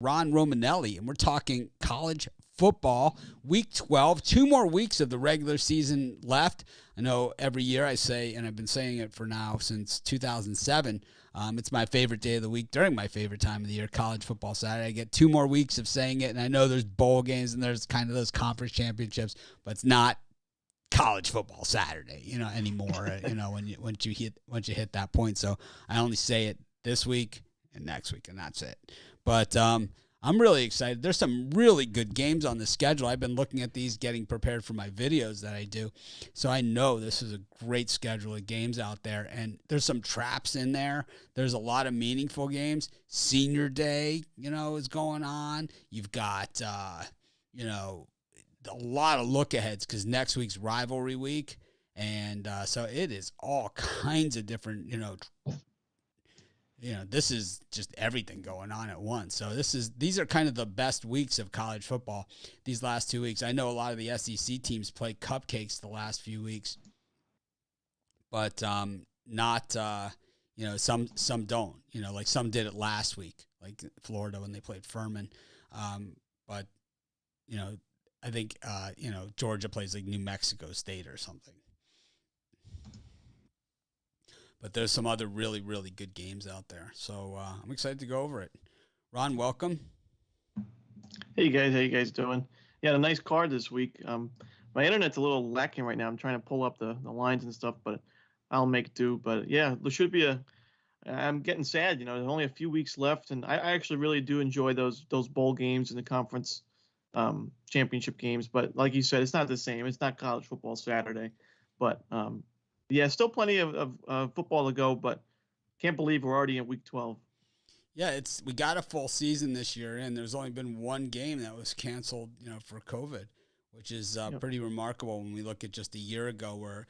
Ron Romanelli, and we're talking college football, Week 12. 2 more weeks of the regular season left. I know every year I say, and I've been saying it for now since 2007, it's my favorite day of the week during my favorite time of the year, college football Saturday. I get 2 more weeks of saying it, and I know there's bowl games and there's kind of those conference championships, but it's not college football Saturday, anymore. Once you hit that point. So I only say it this week and next week, and that's it. But I'm really excited. There's some really good games on the schedule. I've been looking at these, getting prepared for my videos that I do. So I know this is a great schedule of games out there. And there's some traps in there. There's a lot of meaningful games. Senior Day, is going on. You've got, a lot of look-aheads because next week's rivalry week. And so it is all kinds of different, this is just everything going on at once. So these are kind of the best weeks of college football these last 2 weeks. I know a lot of the SEC teams play cupcakes the last few weeks, but not some don't. Like some did it last week, like Florida when they played Furman. But I think Georgia plays like New Mexico State or something. But there's some other really, really good games out there. So I'm excited to go over it. Ron, welcome. Hey, guys. How you guys doing? Yeah, a nice card this week. My internet's a little lacking right now. I'm trying to pull up the lines and stuff, but I'll make do. But, yeah, there should be I'm getting sad. There's only a few weeks left, and I actually really do enjoy those bowl games and the conference championship games. But like you said, it's not the same. It's not college football Saturday. But yeah, still plenty of football to go, but can't believe we're already in Week 12. Yeah, we got a full season this year, and there's only been one game that was canceled, for COVID, which is pretty remarkable when we look at just a year ago where,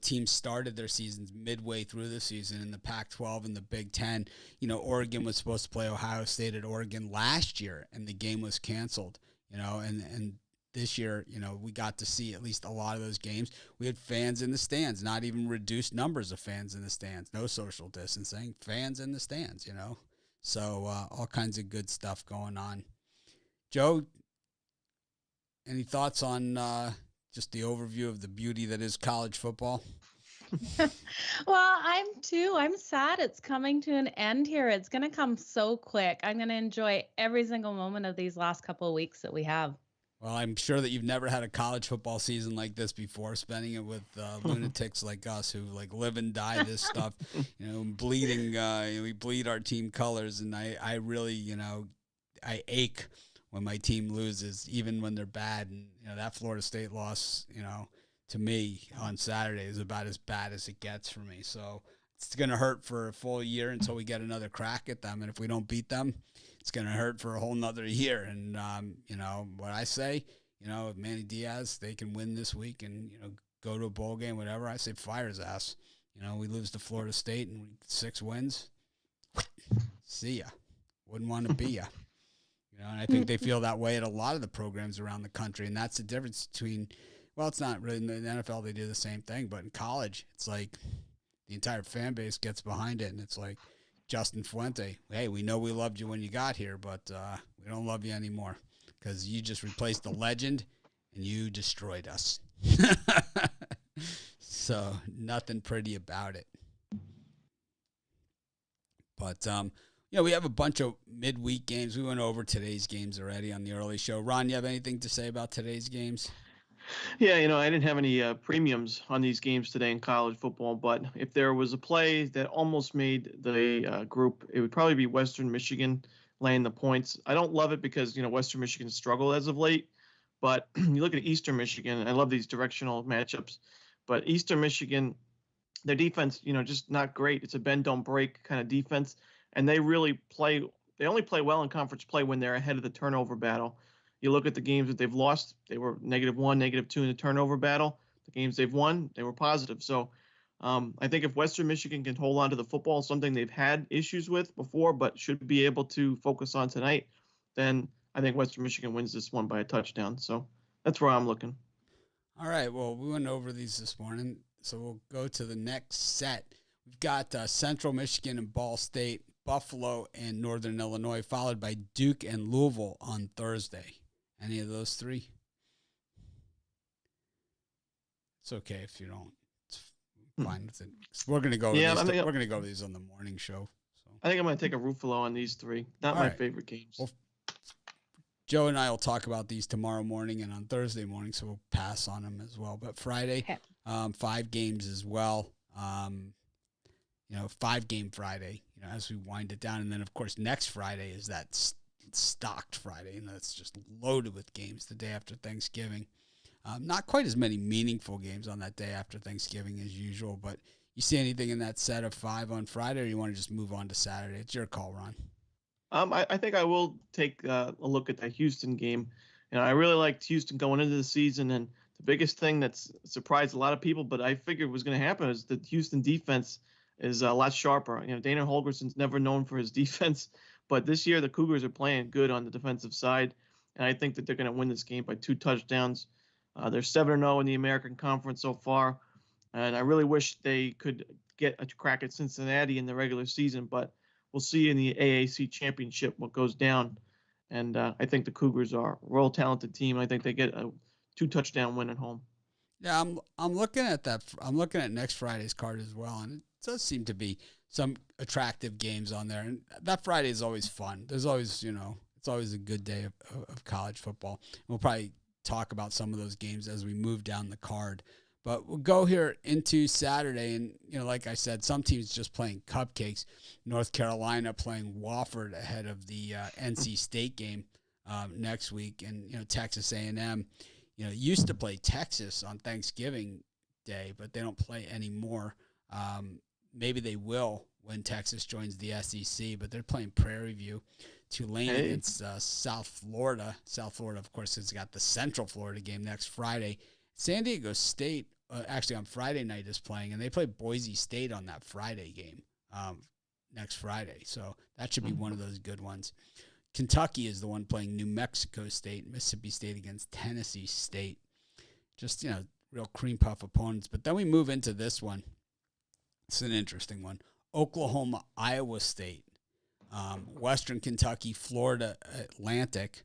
teams started their seasons midway through the season in the Pac-12 and the Big Ten. Oregon was supposed to play Ohio State at Oregon last year, and the game was canceled, and this year, we got to see at least a lot of those games. We had fans in the stands, not even reduced numbers of fans in the stands, no social distancing, fans in the stands, So all kinds of good stuff going on. Joe, any thoughts on just the overview of the beauty that is college football? Well, I'm sad it's coming to an end here. It's going to come so quick. I'm going to enjoy every single moment of these last couple of weeks that we have. Well, I'm sure that you've never had a college football season like this before, spending it with lunatics like us who live and die this stuff, bleeding. We bleed our team colors, and I really, I ache when my team loses, even when they're bad. And that Florida State loss, to me on Saturday is about as bad as it gets for me. So it's going to hurt for a full year until we get another crack at them, and if we don't beat them, it's going to hurt for a whole nother year. And, what I say, if Manny Diaz, they can win this week and, go to a bowl game, whatever, I say fire his ass. We lose to Florida State and 6 wins. See ya. Wouldn't want to be ya. And I think they feel that way at a lot of the programs around the country. And that's the difference between, well, it's not really in the NFL, they do the same thing, but in college, it's like the entire fan base gets behind it. And it's like, Justin Fuente, hey, we know we loved you when you got here, but we don't love you anymore because you just replaced the legend and you destroyed us. So nothing pretty about it. But, we have a bunch of midweek games. We went over today's games already on the early show. Ron, you have anything to say about today's games? Yeah, I didn't have any premiums on these games today in college football, but if there was a play that almost made the group, it would probably be Western Michigan laying the points. I don't love it because, Western Michigan struggled as of late, but you look at Eastern Michigan, I love these directional matchups, but Eastern Michigan, their defense, just not great. It's a bend, don't break kind of defense, and they only play well in conference play when they're ahead of the turnover battle. You look at the games that they've lost, they were -1, -2 in the turnover battle. The games they've won, they were positive. So I think if Western Michigan can hold on to the football, something they've had issues with before but should be able to focus on tonight, then I think Western Michigan wins this one by a touchdown. So that's where I'm looking. All right, well, we went over these this morning, so we'll go to the next set. We've got Central Michigan and Ball State. Buffalo and Northern Illinois, followed by Duke and Louisville on Thursday. Any of those three? It's okay if you don't. It's fine with it. We're gonna go. Yeah, we're gonna go over these on the morning show. So I think I'm gonna take a Ruffalo on these three. Not All my right. favorite games. Well, Joe and I will talk about these tomorrow morning and on Thursday morning, so we'll pass on them as well. But Friday, Okay. 5 games as well. 5-game Friday. As we wind it down, and then of course next Friday is that stocked Friday, and that's just loaded with games the day after Thanksgiving. Not quite as many meaningful games on that day after Thanksgiving as usual, but you see anything in that set of 5 on Friday, or you want to just move on to Saturday? It's your call, Ron. I think I will take a look at that Houston game. I really liked Houston going into the season, and the biggest thing that's surprised a lot of people, but I figured was going to happen, is that Houston defense is a lot sharper. Dana Holgerson's never known for his defense, but this year the Cougars are playing good on the defensive side, and I think that they're going to win this game by 2 touchdowns. They're 7-0 in the American Conference so far, and I really wish they could get a crack at Cincinnati in the regular season, but we'll see in the AAC championship what goes down. And I think the Cougars are a real talented team. I think they get a 2-touchdown win at home. Yeah, I'm looking at that. I'm looking at next Friday's card as well, and it does seem to be some attractive games on there. And that Friday is always fun. There's always, it's always a good day of college football. We'll probably talk about some of those games as we move down the card. But we'll go here into Saturday, and, like I said, some teams just playing cupcakes. North Carolina playing Wofford ahead of the NC State game next week, and, Texas A&M, used to play Texas on Thanksgiving Day, but they don't play anymore. Maybe they will when Texas joins the SEC, but they're playing Prairie View. Tulane against South Florida. South Florida, of course, has got the Central Florida game next Friday. San Diego State, actually on Friday night, is playing, and they play Boise State on that Friday game next Friday. So that should be one of those good ones. Kentucky is the one playing New Mexico State, Mississippi State against Tennessee State. Just, real cream puff opponents. But then we move into this one. It's an interesting one. Oklahoma, Iowa State. Western Kentucky, Florida Atlantic.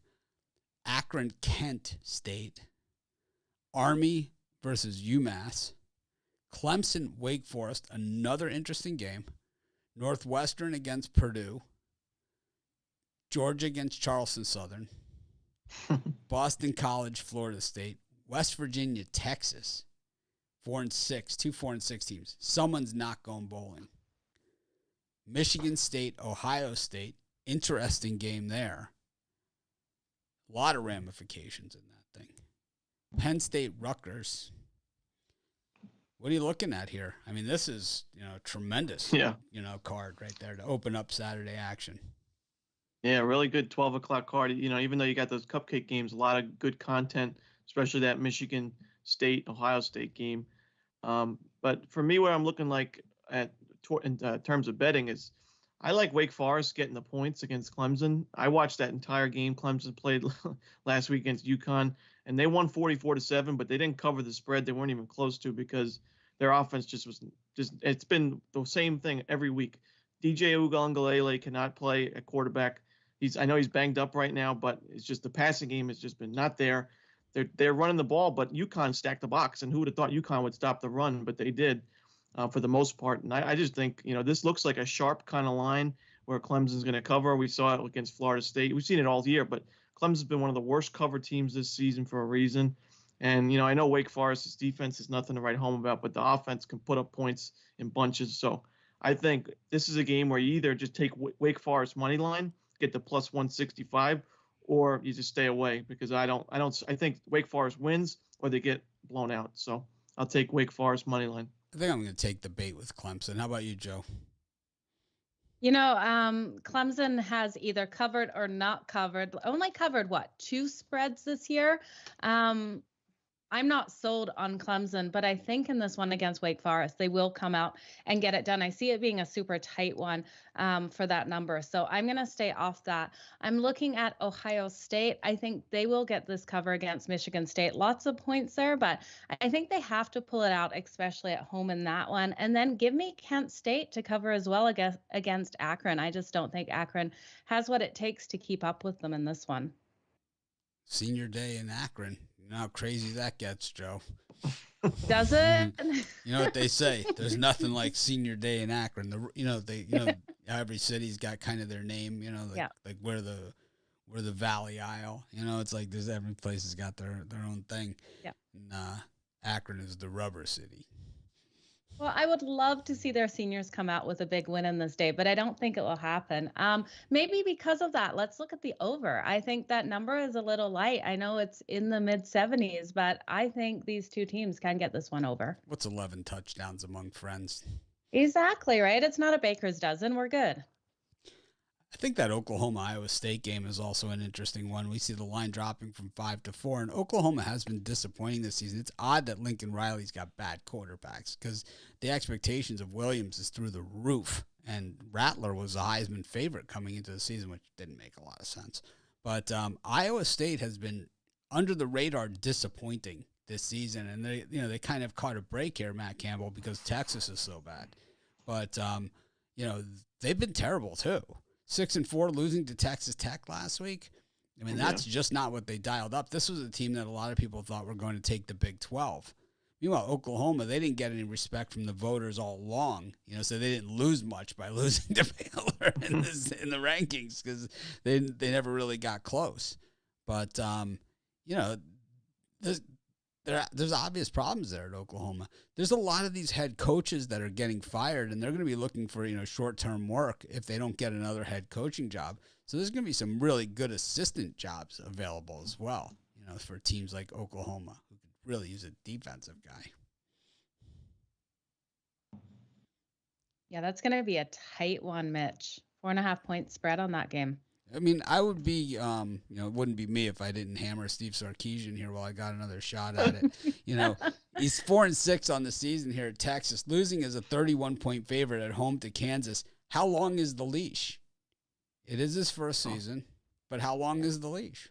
Akron, Kent State. Army versus UMass. Clemson, Wake Forest, another interesting game. Northwestern against Purdue. Georgia against Charleston Southern. Boston College, Florida State. West Virginia, Texas. 4-6, 2 4-6 teams. Someone's not going bowling. Michigan State, Ohio State. Interesting game there. A lot of ramifications in that thing. Penn State, Rutgers. What are you looking at here? I mean, this is, tremendous, card right there to open up Saturday action. Yeah, really good 12 o'clock card. Even though you got those cupcake games, a lot of good content, especially that Michigan State, Ohio State game. But for me, what I'm looking like in terms of betting is I like Wake Forest getting the points against Clemson. I watched that entire game Clemson played last week against UConn, and they won 44-7, but they didn't cover the spread. They weren't even close to, because their offense it's been the same thing every week. DJ Uiagalelei cannot play at quarterback. I know he's banged up right now, but it's just the passing game has just been not there. They're running the ball, but UConn stacked the box, and who would have thought UConn would stop the run? But they did for the most part. And I just think, this looks like a sharp kind of line where Clemson's going to cover. We saw it against Florida State. We've seen it all year, but Clemson's been one of the worst cover teams this season for a reason. And, I know Wake Forest's defense is nothing to write home about, but the offense can put up points in bunches. So I think this is a game where you either just take Wake Forest money line, get the plus 165, or you just stay away, because I think Wake Forest wins or they get blown out. So I'll take Wake Forest money line. I think I'm going to take the bait with Clemson. How about you, Joe? Clemson has either covered or not covered. Only covered 2 spreads this year. I'm not sold on Clemson, but I think in this one against Wake Forest, they will come out and get it done. I see it being a super tight one for that number. So I'm going to stay off that. I'm looking at Ohio State. I think they will get this cover against Michigan State. Lots of points there, but I think they have to pull it out, especially at home in that one. And then give me Kent State to cover as well against Akron. I just don't think Akron has what it takes to keep up with them in this one. Senior day in Akron. You know how crazy that gets, Joe. Does it? You know what they say? There's nothing like senior day in Akron. Every city's got kind of their name. Like where the Valley Isle. It's like there's every place has got their own thing. Yeah. And Akron is the rubber city. Well, I would love to see their seniors come out with a big win in this day, but I don't think it will happen. Maybe because of that, let's look at the over. I think that number is a little light. I know it's in the mid 70s, but I think these two teams can get this one over. What's 11 touchdowns among friends? Exactly, right? It's not a baker's dozen. We're good. I think that Oklahoma-Iowa State game is also an interesting one. We see the line dropping from 5 to 4, and Oklahoma has been disappointing this season. It's odd that Lincoln Riley's got bad quarterbacks because the expectations of Williams is through the roof, and Rattler was a Heisman favorite coming into the season, which didn't make a lot of sense. But Iowa State has been under the radar disappointing this season, and they kind of caught a break here, Matt Campbell, because Texas is so bad. But they've been terrible too. 6-4 losing to Texas Tech last week. I mean, that's just not what they dialed up. This was a team that a lot of people thought were going to take the Big 12. Meanwhile, Oklahoma, they didn't get any respect from the voters all along, so they didn't lose much by losing to Baylor in the rankings because they never really got close. But there's obvious problems there at Oklahoma. There's a lot of these head coaches that are getting fired, and they're going to be looking for short-term work if they don't get another head coaching job. So there's going to be some really good assistant jobs available as well, for teams like Oklahoma who could really use a defensive guy. Yeah, that's going to be a tight one, Mitch. 4.5 point spread on that game. I mean, I would be, it wouldn't be me if I didn't hammer Steve Sarkisian here while I got another shot at it. He's 4-6 on the season here at Texas, losing as a 31-point favorite at home to Kansas. How long is the leash? It is his first season, but how long is the leash?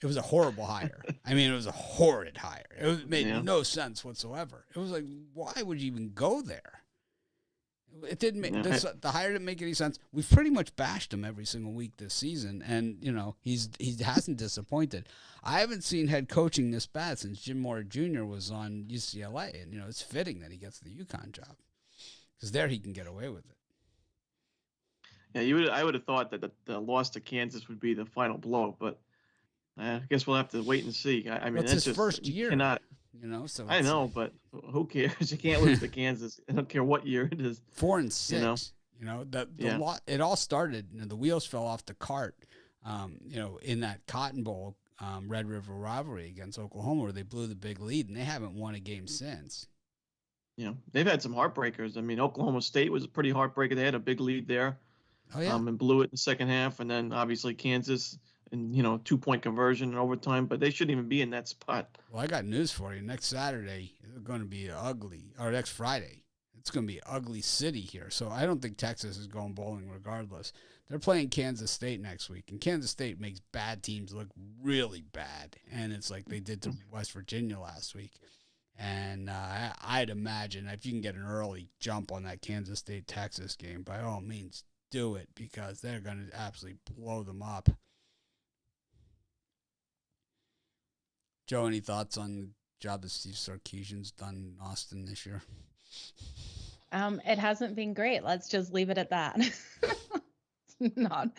It was a horrible hire. I mean, it was a horrid hire. It made no sense whatsoever. It was like, why would you even go there? It didn't make the hire didn't make any sense. We've pretty much bashed him every single week this season, and he hasn't disappointed. I haven't seen head coaching this bad since Jim Mora Jr. was on UCLA, and it's fitting that he gets the UConn job because there he can get away with it. Yeah, I would have thought that the loss to Kansas would be the final blow, but I guess we'll have to wait and see. I mean, it's his first year. Cannot. So I know, but who cares? You can't lose to Kansas. I don't care what year it is. 4-6. It all started. The wheels fell off the cart. In that Cotton Bowl, Red River rivalry against Oklahoma, where they blew the big lead, and they haven't won a game since. They've had some heartbreakers. I mean, Oklahoma State was a pretty heartbreaker. They had a big lead there, and blew it in the second half, and then obviously Kansas. And 2-point conversion in overtime, but they shouldn't even be in that spot. Well, I got news for you. Next Saturday it's going to be ugly, or next Friday it's going to be ugly city here. So I don't think Texas is going bowling regardless. They're playing Kansas State next week, and Kansas State makes bad teams look really bad, and it's like they did to West Virginia last week. And I'd imagine if you can get an early jump on that Kansas State-Texas game, by all means do it because they're going to absolutely blow them up. Joe, any thoughts on the job that Steve Sarkisian's done in Austin this year? It hasn't been great. Let's just leave it at that. Not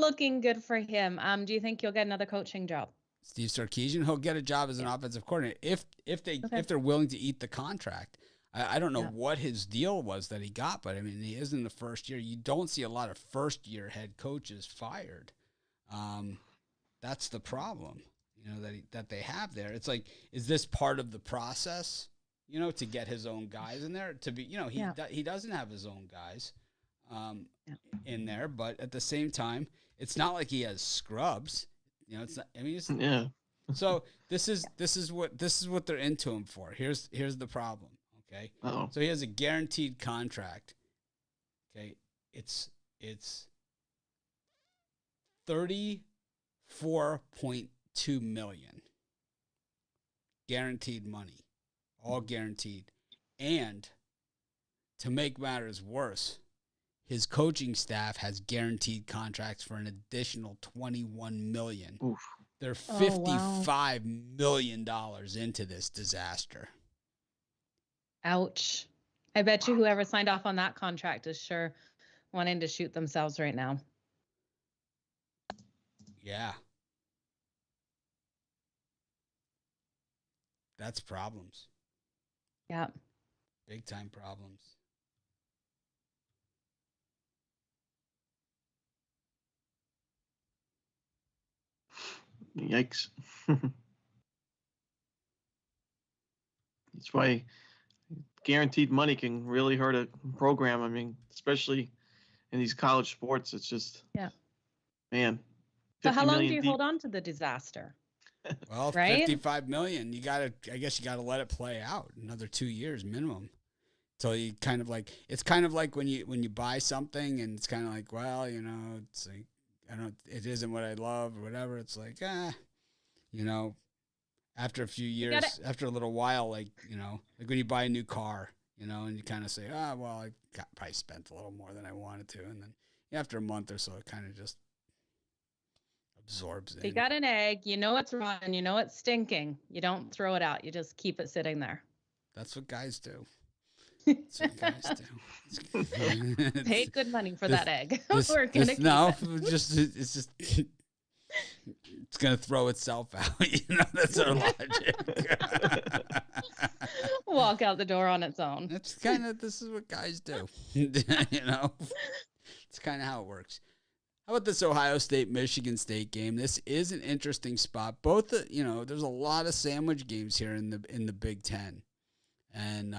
looking good for him. Do you think you'll get another coaching job? Steve Sarkisian, he'll get a job as an offensive coordinator if they're willing to eat the contract. I don't know what his deal was that he got, but I mean, he is in the first year. You don't see a lot of first-year head coaches fired. That's the problem. That they have there. It's like, is this part of the process, to get his own guys in there? To be, he doesn't have his own guys in there, but at the same time, it's not like he has scrubs. It's not, So this is what they're into him for. Here's the problem. Okay. Uh-oh. So he has a guaranteed contract. Okay. It's 34.2 million guaranteed money, all guaranteed. And to make matters worse, his coaching staff has guaranteed contracts for an additional 21 million. Oof. They're $55 million into this disaster. Ouch. I bet you whoever signed off on that contract is sure wanting to shoot themselves right now. Yeah. That's problems. Yeah. Big time problems. Yikes. That's why guaranteed money can really hurt a program. I mean, especially in these college sports, it's just, man. So how long do you hold on to the disaster? Well, right? 55 million. I guess you gotta let it play out another 2 years minimum. So you kind of like, it's kind of like when you buy something and it's kind of like, well, it's like, it isn't what I love or whatever. It's like, after a few years, after a little while, like when you buy a new car, and you kind of say, well, I probably spent a little more than I wanted to. And then after a month or so, it kind of just absorbs in. You got an egg, it's rotten, it's stinking. You don't throw it out. You just keep it sitting there. That's what guys do. That's what guys do. Pay good money for that egg. It's gonna throw itself out. That's our logic. Walk out the door on its own. This is what guys do. It's kind of how it works. How about this Ohio State-Michigan State game? This is an interesting spot. Both, there's a lot of sandwich games here in the Big Ten, and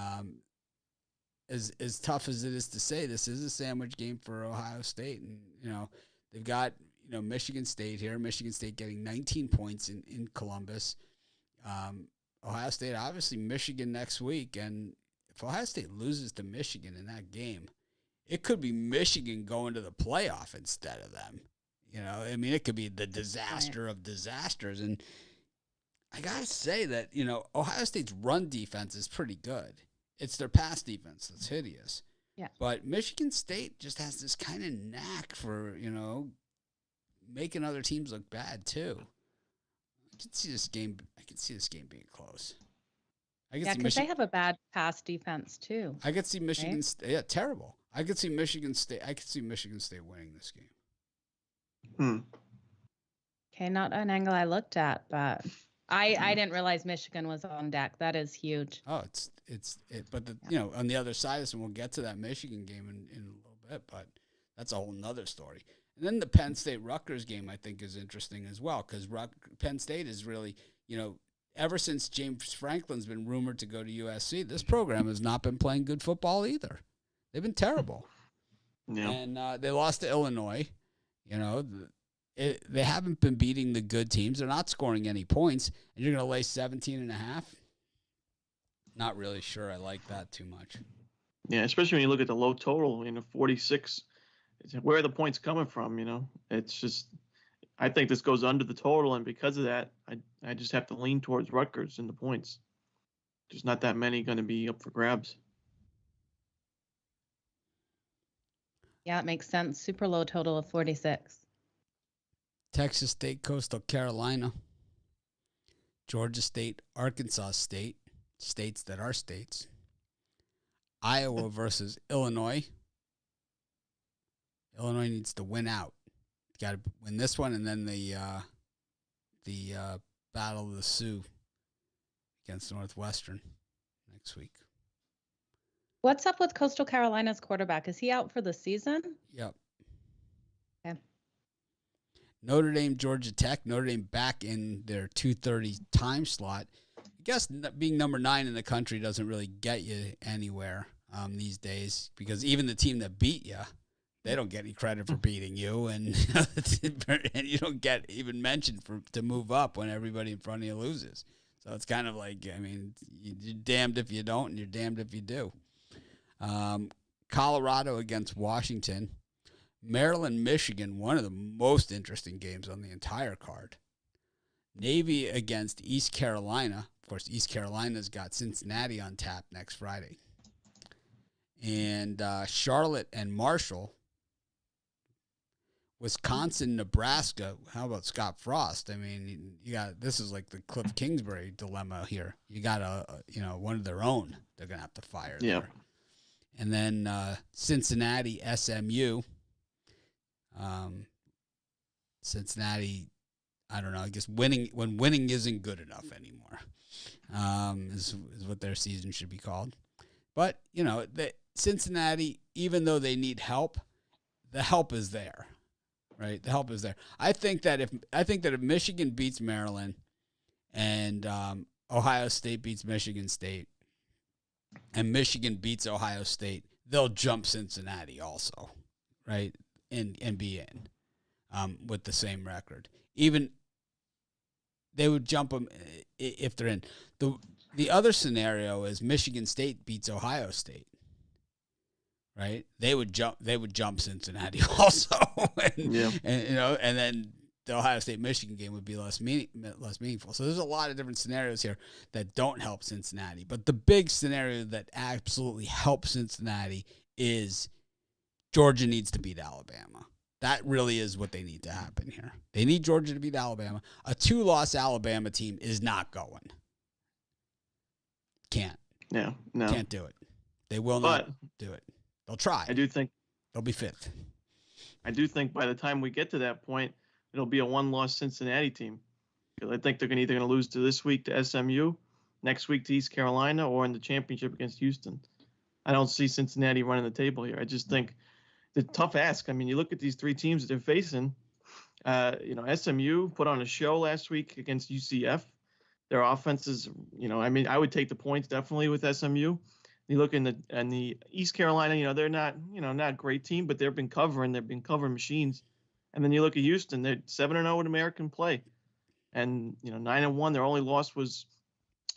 as tough as it is to say, this is a sandwich game for Ohio State, and they've got Michigan State here. Michigan State getting 19 points in Columbus. Ohio State, obviously Michigan next week, and if Ohio State loses to Michigan in that game, it could be Michigan going to the playoff instead of them. It could be the disaster of disasters. And I got to say that, Ohio State's run defense is pretty good. It's their pass defense that's hideous. Yeah. But Michigan State just has this kind of knack for, making other teams look bad too. I can see this game being close. Because they have a bad pass defense too. I could see Michigan State. Yeah, terrible. I could see Michigan State winning this game. Okay, not an angle I looked at, but I didn't realize Michigan was on deck. That is huge. Oh, but on the other side of this, and we'll get to that Michigan game in a little bit, but that's a whole nother story. And then the Penn State Rutgers game, I think, is interesting as well, because Penn State is really, ever since James Franklin's been rumored to go to USC, this program has not been playing good football either. They've been terrible. Yeah. And they lost to Illinois. They haven't been beating the good teams. They're not scoring any points. And you're going to lay 17.5? Not really sure I like that too much. Yeah, especially when you look at the low total, 46. Where are the points coming from, It's just, I think this goes under the total, and because of that, I just have to lean towards Rutgers in the points. There's not that many going to be up for grabs. Yeah, it makes sense. Super low total of 46. Texas State, Coastal Carolina. Georgia State, Arkansas State. States that are states. Iowa versus Illinois. Illinois needs to win out. Got to win this one, and then the Battle of the Sioux against Northwestern next week. What's up with Coastal Carolina's quarterback? Is he out for the season? Yep. Okay. Notre Dame, Georgia Tech. Notre Dame back in their 2:30 time slot. I guess being number 9 in the country doesn't really get you anywhere these days, because even the team that beat you they don't get any credit for beating you, and and you don't get even mentioned to move up when everybody in front of you loses. So it's kind of like, I mean, you're damned if you don't, and you're damned if you do. Colorado against Washington. Maryland, Michigan, one of the most interesting games on the entire card. Navy against East Carolina. Of course, East Carolina's got Cincinnati on tap next Friday. And Charlotte and Marshall. Wisconsin, Nebraska. How about Scott Frost? I mean, this is like the Cliff Kingsbury dilemma here. You got one of their own. They're gonna have to fire there. And then Cincinnati, SMU. Cincinnati, I don't know. I guess winning isn't good enough anymore. Is what their season should be called. But Cincinnati, even though they need help, the help is there. Right, the help is there. I think that if Michigan beats Maryland, and Ohio State beats Michigan State, and Michigan beats Ohio State, they'll jump Cincinnati also, right, and be in with the same record. Even they would jump them if they're in. The other scenario is Michigan State beats Ohio State. Right, they would jump Cincinnati also, and then the Ohio State Michigan game would be less meaningful. So there's a lot of different scenarios here that don't help Cincinnati. But the big scenario that absolutely helps Cincinnati is Georgia needs to beat Alabama. That really is what they need to happen here. They need Georgia to beat Alabama. A 2-loss Alabama team is not going. Can't. Yeah, no. Can't do it. They will not do it. They'll try. I do think they'll be fifth. I do think by the time we get to that point, it'll be a 1-loss Cincinnati team. Because I think they're either going to lose to this week to SMU, next week to East Carolina, or in the championship against Houston. I don't see Cincinnati running the table here. I just think the tough ask. I mean, you look at these three teams that they're facing. SMU put on a show last week against UCF. Their offense is, I would take the points definitely with SMU. You look in the East Carolina, they're not a great team, but they've been covering machines. And then you look at Houston, they're 7-0 in American play. And, 9-1, their only loss was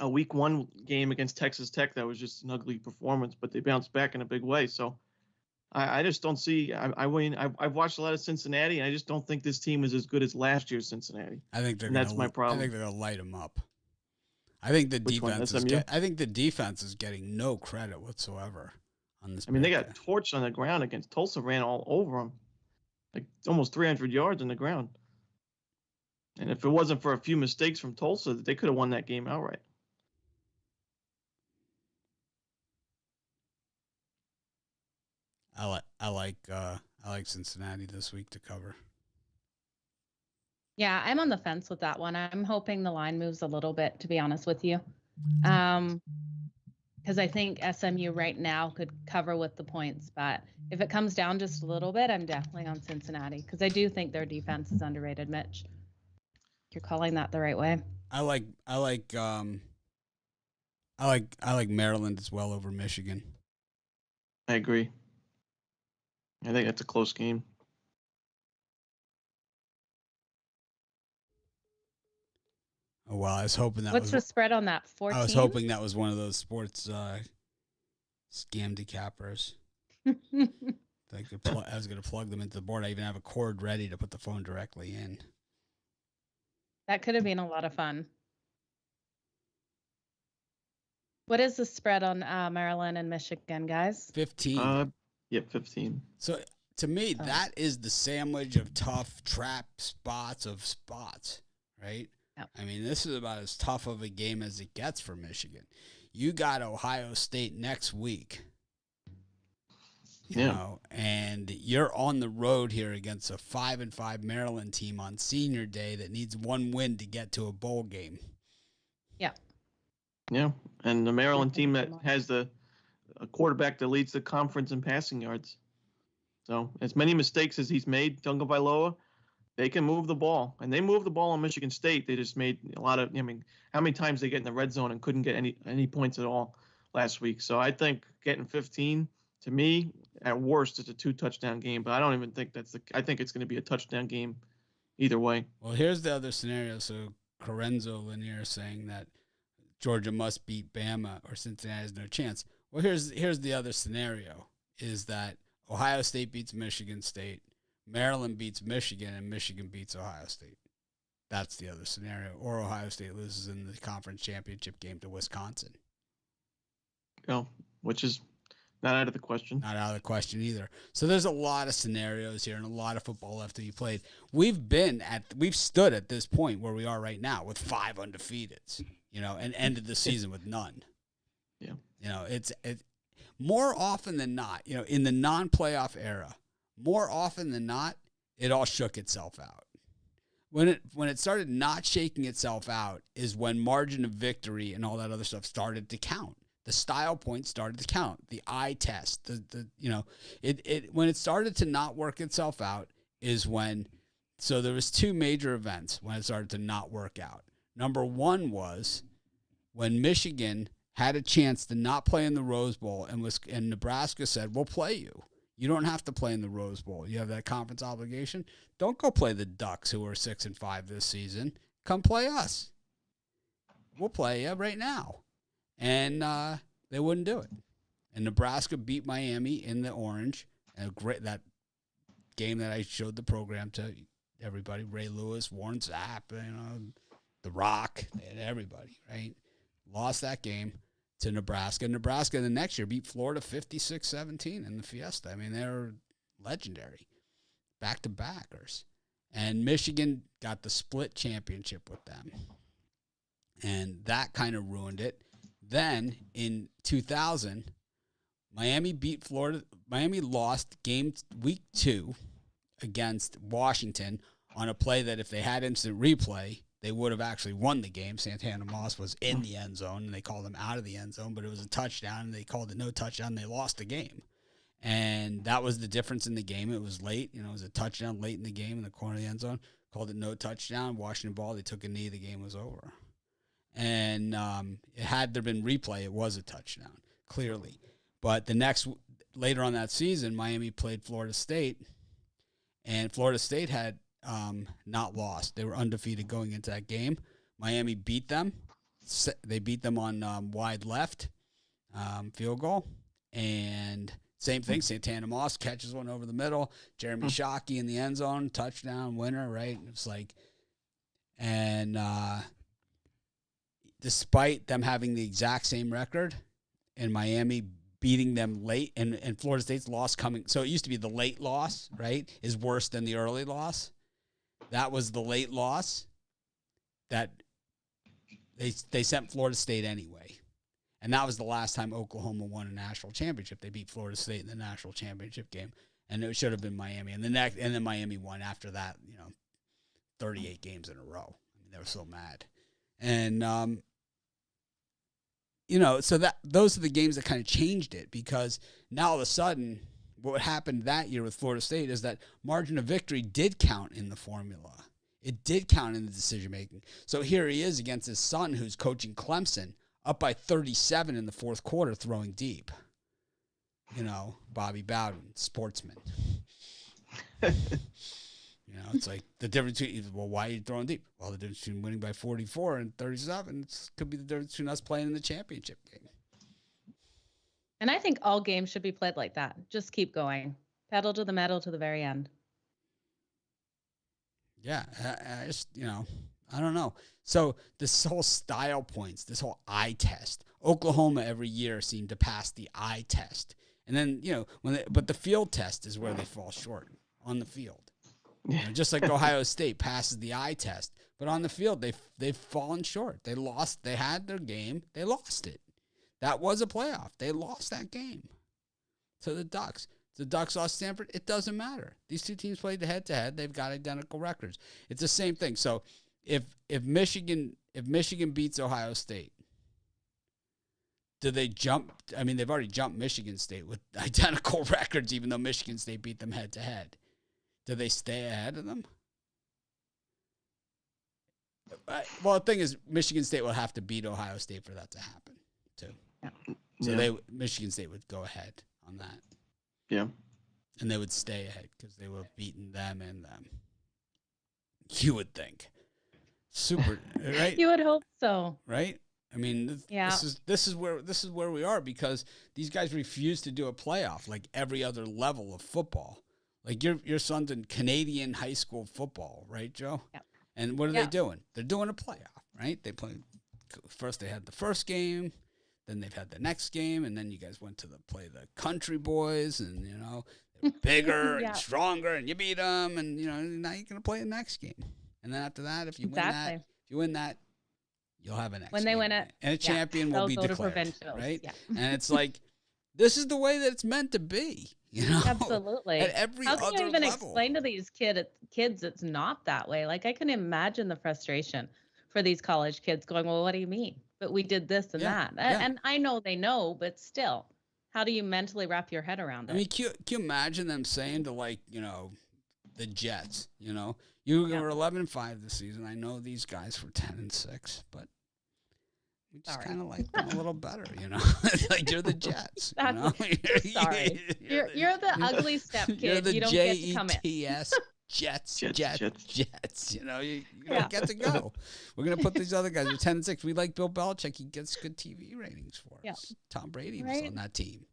a week 1 game against Texas Tech. That was just an ugly performance, but they bounced back in a big way. So I just don't see, I've watched a lot of Cincinnati, and I just don't think this team is as good as last year's Cincinnati. That's my problem. I think they're going to light them up. I think the defense is getting no credit whatsoever on this. They got torched on the ground against Tulsa. Ran all over them, like almost 300 yards on the ground. And if it wasn't for a few mistakes from Tulsa, they could have won that game outright. I like Cincinnati this week to cover. Yeah, I'm on the fence with that one. I'm hoping the line moves a little bit, to be honest with you. Because I think SMU right now could cover with the points. But if it comes down just a little bit, I'm definitely on Cincinnati because I do think their defense is underrated, Mitch. You're calling that the right way. I like Maryland as well over Michigan. I agree. I think that's a close game. Oh, well, I was hoping that What's the spread on that? 14? I was hoping that was one of those sports scam decappers. I was going to plug them into the board. I even have a cord ready to put the phone directly in. That could have been a lot of fun. What is the spread on Maryland and Michigan, guys? 15. 15. So to me, that is the sandwich of tough trap spots, right? Yep. I mean, this is about as tough of a game as it gets for Michigan. You got Ohio State next week. You know, and you're on the road here against a 5-5 Maryland team on senior day that needs one win to get to a bowl game. Yeah. Yeah, and the Maryland team that has a quarterback that leads the conference in passing yards. So as many mistakes as he's made, Tagovailoa, they can move the ball. And they moved the ball on Michigan State. They just made a lot of, how many times they get in the red zone and couldn't get any points at all last week. So I think getting 15 To me, at worst, it's a 2-touchdown game, but I don't even think I think it's going to be a touchdown game either way. Well, here's the other scenario. So Corenzo Lanier saying that Georgia must beat Bama or Cincinnati has no chance. Well, here's the other scenario is that Ohio State beats Michigan State, Maryland beats Michigan, and Michigan beats Ohio State. That's the other scenario. Or Ohio State loses in the conference championship game to Wisconsin. Oh, which is not out of the question. Not out of the question either. So there's a lot of scenarios here and a lot of football left to be played. We've stood at this point where we are right now with 5 undefeateds, and ended the season with none. Yeah. It's more often than not, in the non-playoff era, more often than not, it all shook itself out. When it started not shaking itself out is when margin of victory and all that other stuff started to count. The style points started to count. The eye test, when it started to not work itself out is when. So there was 2 major events when it started to not work out. Number one was when Michigan had a chance to not play in the Rose Bowl, and Nebraska said, "We'll play you. You don't have to play in the Rose Bowl. You have that conference obligation. Don't go play the Ducks, who are 6-5 this season. Come play us. We'll play you right now." And they wouldn't do it. And Nebraska beat Miami in the Orange. And that game that I showed the program to everybody, Ray Lewis, Warren Zapp, The Rock, everybody, right? Lost that game to Nebraska. Nebraska the next year beat Florida 56-17 in the Fiesta. I mean, they're legendary. Back-to-backers. And Michigan got the split championship with them. And that kind of ruined it. Then in 2000, Miami beat Florida. Miami lost week 2 against Washington on a play that if they had instant replay, they would have actually won the game. Santana Moss was in the end zone, and they called him out of the end zone, but it was a touchdown, and they called it no touchdown, and they lost the game. And that was the difference in the game. It was late. It was a touchdown late in the game in the corner of the end zone. Called it no touchdown. Washington ball. They took a knee. The game was over. And had there been replay, it was a touchdown, clearly. But later on that season, Miami played Florida State, and Florida State had not lost. They were undefeated going into that game. Miami beat them. They beat them on wide left field goal. And same thing, Santana Moss catches one over the middle. Jeremy Shockey in the end zone, touchdown, winner, right? It's like, and despite them having the exact same record and Miami beating them late and Florida State's loss coming. So it used to be the late loss, right, is worse than the early loss. That was the late loss that they sent Florida State anyway. And that was the last time Oklahoma won a national championship. They beat Florida State in the national championship game. And it should have been Miami. And then Miami won after that, 38 games in a row. I mean, they were so mad. And so those are the games that kind of changed it, because now all of a sudden what happened that year with Florida State is that margin of victory did count in the formula. It did count in the decision making. So here he is against his son, who's coaching Clemson, up by 37 in the fourth quarter, throwing deep. Bobby Bowden, sportsman. It's like the difference between, well, why are you throwing deep? Well, the difference between winning by 44 and 37 could be the difference between us playing in the championship game. And I think all games should be played like that. Just keep going. Pedal to the metal to the very end. Yeah, I just, I don't know. So this whole style points, this whole eye test, Oklahoma every year seemed to pass the eye test. And then, but the field test is where they fall short, on the field. Just like Ohio State passes the eye test, but on the field they've fallen short. They lost. They had their game. They lost it. That was a playoff. They lost that game to the Ducks. The Ducks lost Stanford. It doesn't matter. These two teams played head-to-head. They've got identical records. It's the same thing. So if Michigan beats Ohio State, do they jump? I mean, they've already jumped Michigan State with identical records, even though Michigan State beat them head-to-head. Do they stay ahead of them? Well, the thing is, Michigan State will have to beat Ohio State for that to happen, too. Yeah. So Michigan State would go ahead on that. Yeah. And they would stay ahead because they would have beaten them and them. You would think. Super, right? You would hope so. Right? I mean, this is where we are, because these guys refuse to do a playoff like every other level of football. Like your son's in Canadian high school football, right, Joe? Yep. And what are they doing? They're doing a playoff, right? They play first. They had the first game, then they've had the next game, and then you guys went to play the Country Boys, and they're bigger and stronger, and you beat them, and now you're gonna play the next game, and then after that, if you win that. You'll have an next when they game, win it, and a champion will be declared, right? Yeah. And it's like, this is the way that it's meant to be, Absolutely. At every How can other you even level. explain to these kids it's not that way? Like, I can imagine the frustration for these college kids going, well, what do you mean? But we did this and that. Yeah. And I know they know, but still, how do you mentally wrap your head around it? I mean, can you imagine them saying to, like, the Jets, you were 11-5 this season. I know these guys were 10-6, but we just kind of like them a little better, Like, you're the Jets. Sorry. You're the ugly step kid. You're the you don't get to come in. Jets. You don't get to go. We're going to put these other guys. We're 10-6. We like Bill Belichick. He gets good TV ratings for us. Tom Brady was on that team.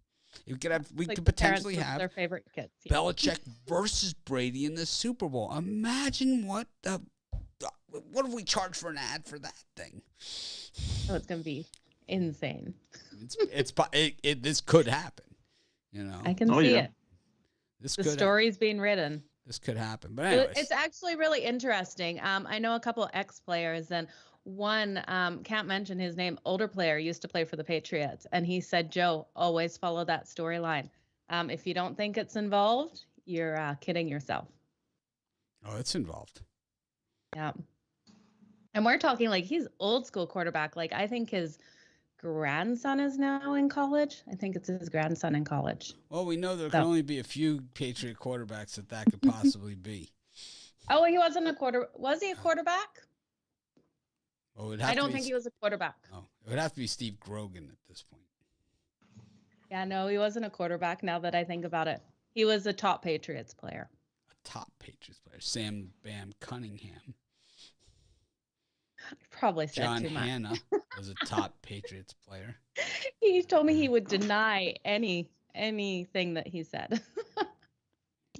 We could potentially have their favorite kids. Belichick versus Brady in the Super Bowl. Imagine what if we charge for an ad for that thing? Oh, it's going to be insane. This could happen. I can see it. The story's being written. This could happen. But anyways. It's actually really interesting. I know a couple of ex-players, and one, can't mention his name, older player, used to play for the Patriots. And he said, Joe, always follow that storyline. If you don't think it's involved, you're kidding yourself. Oh, it's involved. Yeah. And we're talking like he's old school quarterback. Like, I think his grandson is now in college. I think it's his grandson in college. Well, we know there can only be a few Patriot quarterbacks that could possibly be. Oh, he wasn't a Was he a quarterback? Well, I don't think he was a quarterback. Oh, it would have to be Steve Grogan at this point. Yeah, no, he wasn't a quarterback now that I think about it. He was a top Patriots player. A top Patriots player. Sam Bam Cunningham. Probably said John too much. Hanna was a top Patriots player. He told me he would deny anything that he said.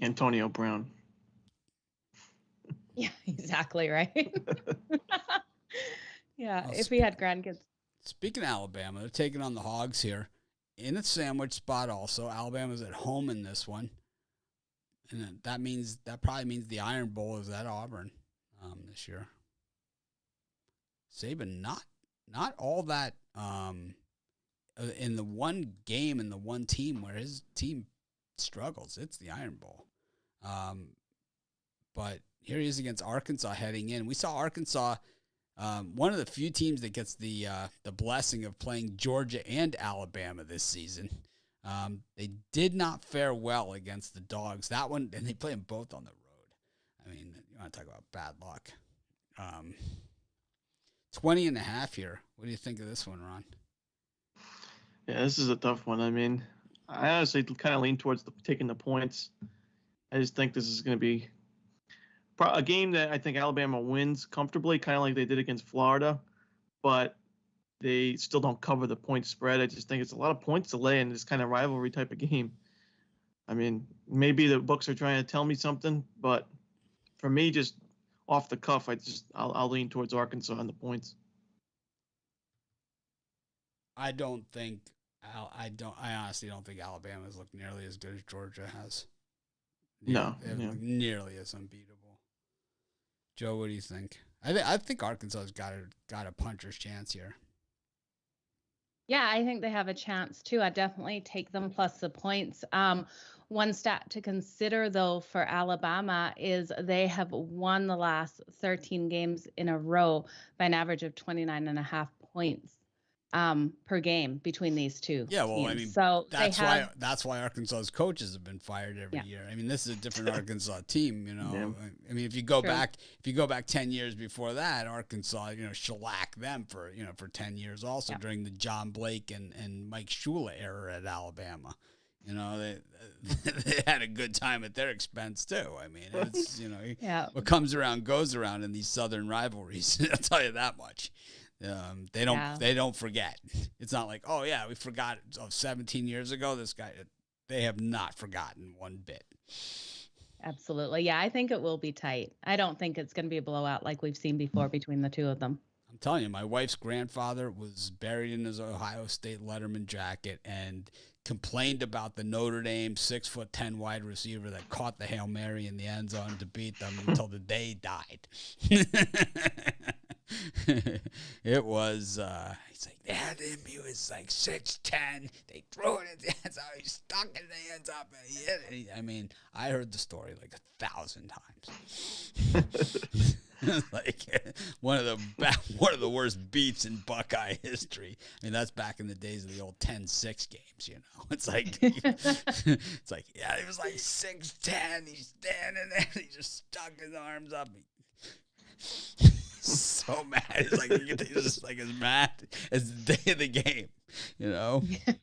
Antonio Brown. Yeah, exactly right. Yeah, if we had grandkids. Speaking of Alabama, they're taking on the Hogs here in a sandwich spot also. Alabama's at home in this one. And that probably means the Iron Bowl is at Auburn this year. Saban not all that in the one game and the one team where his team struggles. It's the Iron Bowl. But here he is against Arkansas heading in. We saw Arkansas, one of the few teams that gets the blessing of playing Georgia and Alabama this season. They did not fare well against the Dogs. That one, and they play them both on the road. I mean, you want to talk about bad luck. 20.5 here. What do you think of this one, Ron? Yeah, this is a tough one. I mean, I honestly kind of lean towards taking the points. I just think this is going to be a game that I think Alabama wins comfortably, kind of like they did against Florida, but they still don't cover the point spread. I just think it's a lot of points to lay in this kind of rivalry type of game. I mean, maybe the books are trying to tell me something, but for me, just off the cuff, I'll lean towards Arkansas on the points. I honestly don't think Alabama's looked nearly as good as Georgia has. No, they haven't looked nearly as unbeatable. Joe, what do you think? I think Arkansas's got a puncher's chance here. Yeah, I think they have a chance too. I definitely take them plus the points. One stat to consider, though, for Alabama is they have won the last 13 games in a row by an average of 29.5 points per game between these two. Yeah, well, teams. I mean, so that's why Arkansas's coaches have been fired every year. I mean, this is a different Arkansas team, Yeah. I mean, if you go back 10 years before that, Arkansas, shellacked them for 10 years also during the John Blake and Mike Shula era at Alabama. You know, they had a good time at their expense too. I mean, it's, you know, Yeah. what comes around goes around in these Southern rivalries. I'll tell you that much. They don't forget. It's not like, oh yeah, we forgot 17 years ago. This guy, they have not forgotten one bit. Absolutely. Yeah, I think it will be tight. I don't think it's going to be a blowout like we've seen before between the two of them. I'm telling you, my wife's grandfather was buried in his Ohio State Letterman jacket and complained about the Notre Dame 6'10" wide receiver that caught the Hail Mary in the end zone to beat them until the day he died. It was, he's like, they had him, he was like 6'10", they threw it in the end zone, he stuck in the hands up, and he hit it. I mean, I heard the story like 1,000 times. Like one of the worst beats in Buckeye history. I mean, that's back in the days of the old 10-6 games, you know. It's like yeah, he was like 6'10", he's standing there, he just stuck his arms up. So mad. He's just like as mad as the day of the game, you know? Yeah.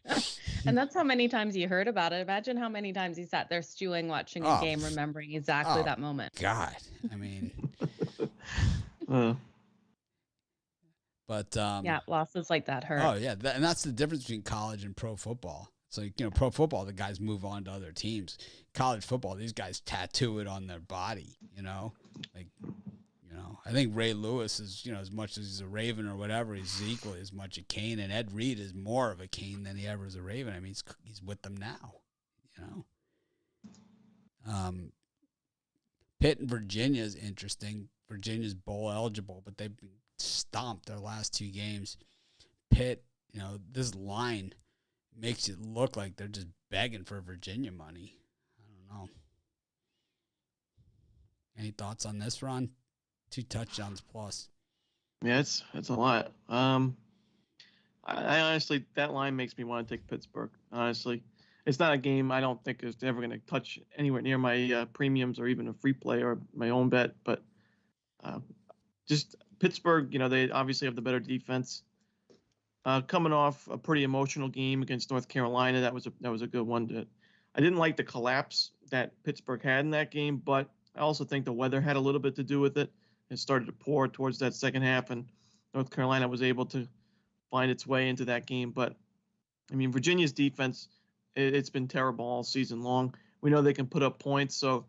And that's how many times you heard about it. Imagine how many times he sat there stewing, watching a game, remembering exactly that moment. God, I mean. But yeah, losses like that hurt. Oh yeah, and that's the difference between college and pro football. It's like, you know, pro football, the guys move on to other teams. College football, these guys tattoo it on their body, you know? Like, you know, I think Ray Lewis is, you know, as much as he's a Raven or whatever, he's equally as much a Cane, and Ed Reed is more of a Cane than he ever was a Raven. I mean, he's with them now, you know? Pitt and Virginia is interesting. Virginia's bowl eligible, but they've been stomped their last two games. Pitt, you know, this line makes it look like they're just begging for Virginia money. I don't know. Any thoughts on this, Ron? 2 touchdowns plus. Yeah, it's a lot. I honestly, that line makes me want to take Pittsburgh. Honestly, it's not a game I don't think is ever going to touch anywhere near my premiums or even a free play or my own bet. But just Pittsburgh, you know, they obviously have the better defense. Coming off a pretty emotional game against North Carolina, that was a good one. I didn't like the collapse that Pittsburgh had in that game, but I also think the weather had a little bit to do with it. It started to pour towards that second half, and North Carolina was able to find its way into that game. But, I mean, Virginia's defense, it's been terrible all season long. We know they can put up points, so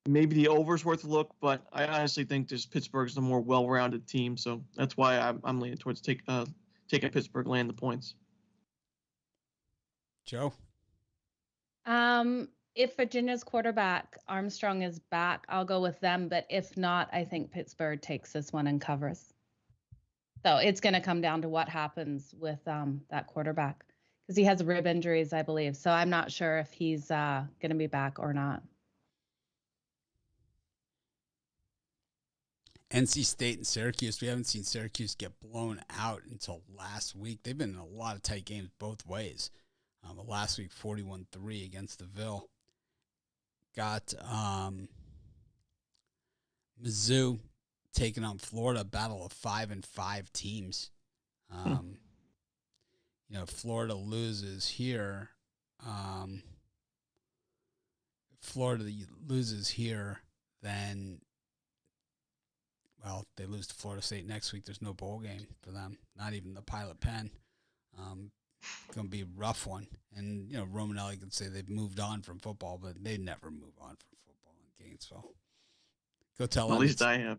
maybe the over's worth a look, but I honestly think Pittsburgh's the more well-rounded team, so that's why I'm leaning towards taking Pittsburgh laying the points. Joe? If Virginia's quarterback Armstrong is back, I'll go with them. But if not, I think Pittsburgh takes this one and covers. So it's going to come down to what happens with that quarterback, because he has rib injuries, I believe. So I'm not sure if he's going to be back or not. NC State and Syracuse. We haven't seen Syracuse get blown out until last week. They've been in a lot of tight games both ways. Last week, 41-3 against the Ville. Got Mizzou taking on Florida, battle of 5-5 teams. You know, Florida loses here. Then, well, they lose to Florida State next week. There's no bowl game for them, not even the Pilot Penn. Going to be a rough one. And, you know, Romanelli could say they've moved on from football, but they never move on from football in Gainesville. Go tell At least I have.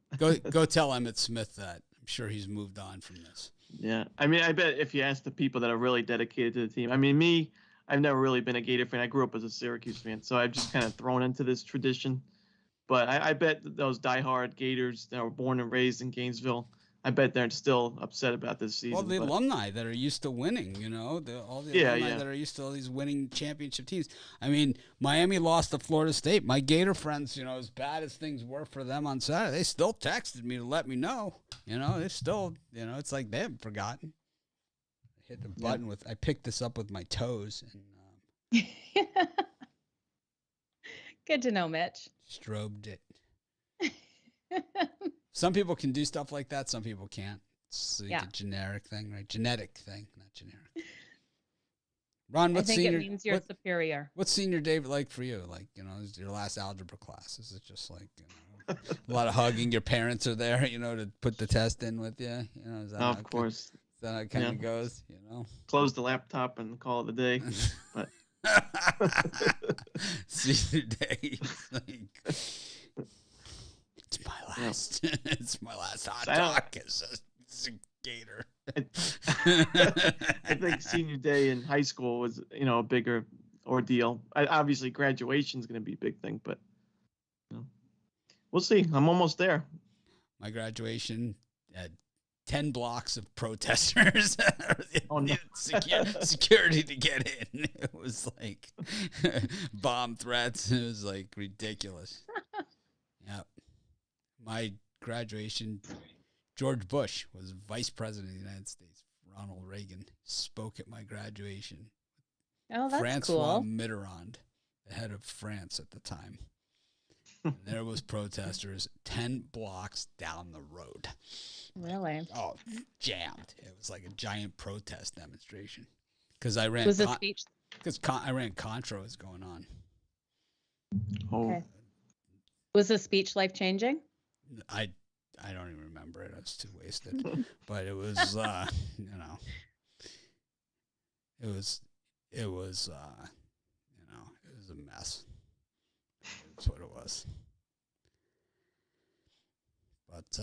go tell Emmett Smith that. I'm sure he's moved on from this. Yeah. I mean, I bet if you ask the people that are really dedicated to the team, I mean, me, I've never really been a Gator fan. I grew up as a Syracuse fan, so I've just kind of thrown into this tradition. But I bet that those diehard Gators that were born and raised in Gainesville, I bet they're still upset about this season. Well, the alumni that are used to winning, you know, all the alumni that are used to all these winning championship teams. I mean, Miami lost to Florida State. My Gator friends, you know, as bad as things were for them on Saturday, they still texted me to let me know. You know, they still, you know, it's like they haven't forgotten. I hit the button with, I picked this up with my toes. And Good to know, Mitch. Strobed it. Some people can do stuff like that. Some people can't. It's like a generic thing, right? Genetic thing, not generic. Ron, I what's think senior? it means you're superior. What's senior day like for you? Like, is your last algebra class? Is it just like, a lot of hugging? Your parents are there, to put the test in with you. Is that Of course. Is that how it kind of goes? Close the laptop and call it a day. But senior day, it's my last. It's my last hot dog as a Gator. I think senior day in high school was, a bigger ordeal. Obviously, graduation is going to be a big thing, but we'll see. I'm almost there. My graduation had 10 blocks of protesters. Oh, no. Security to get in. It was like bomb threats. It was like ridiculous. Yep. My graduation, George Bush was vice president of the United States. Ronald Reagan spoke at my graduation. Oh, that's Francois cool. Mitterrand, the head of France at the time. And there was protesters 10 blocks down the road. Really? Oh, jammed. It was like a giant protest demonstration. Because I ran. Was the speech? Because I ran Contra was going on. Oh. Okay. Was the speech life changing? I don't even remember it. I was too wasted. But it was, it was, it was a mess. That's what it was. But,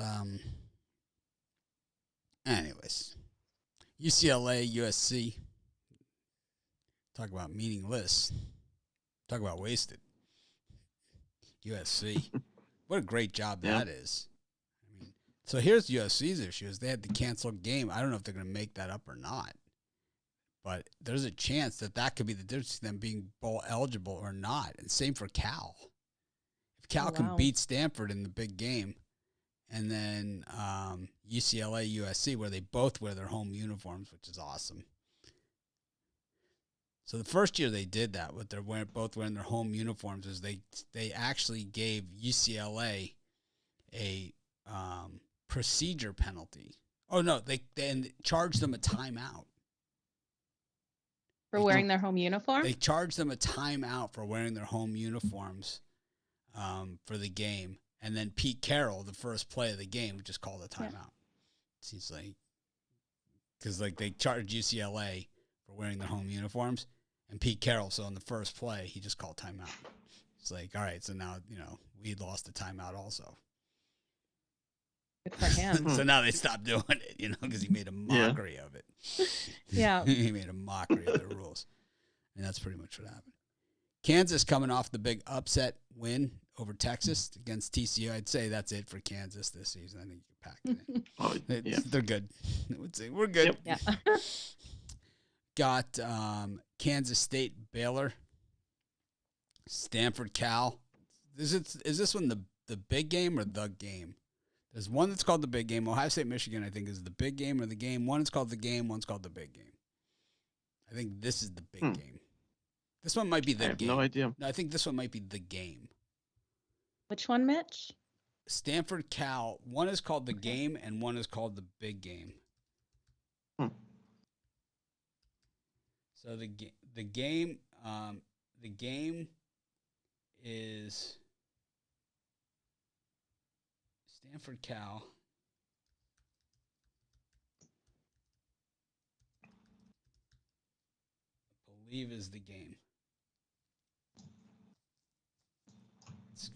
anyways, UCLA, USC. Talk about meaningless. Talk about wasted. USC. What a great job that is. I mean, so here's USC's issues. They had to cancel a game. I don't know if they're going to make that up or not. But there's a chance that could be the difference between them being bowl eligible or not. And same for Cal. If Cal can beat Stanford in the big game, and then UCLA, USC, where they both wear their home uniforms, which is awesome. So the first year they did that, with both wearing their home uniforms, is they actually gave UCLA a procedure penalty. Oh no, they charged them a timeout for wearing their home uniform. They charged them a timeout for wearing their home uniforms for the game, and then Pete Carroll, the first play of the game, just called a timeout. Yeah. He's like, because they charged UCLA for wearing their home uniforms. And Pete Carroll, so on the first play, he just called timeout. It's like, all right, so now, we lost the timeout also. Good for him. So now they stopped doing it, because he made a mockery of it. Yeah. He made a mockery of the rules. And that's pretty much what happened. Kansas coming off the big upset win over Texas against TCU. I'd say that's it for Kansas this season. I think you can pack it in. They're good. I would say we're good. Yep. Yeah. Got Kansas State, Baylor, Stanford, Cal. Is this one the big game or the game? There's one that's called the big game. Ohio State, Michigan, I think, is the big game or the game. One is called the game. One's called the big game. I think this is the big game. This one might be the game. I have no idea. No, I think this one might be the game. Which one, Mitch? Stanford, Cal. One is called the game, and one is called the big game. So the game is Stanford, Cal. I believe is the game,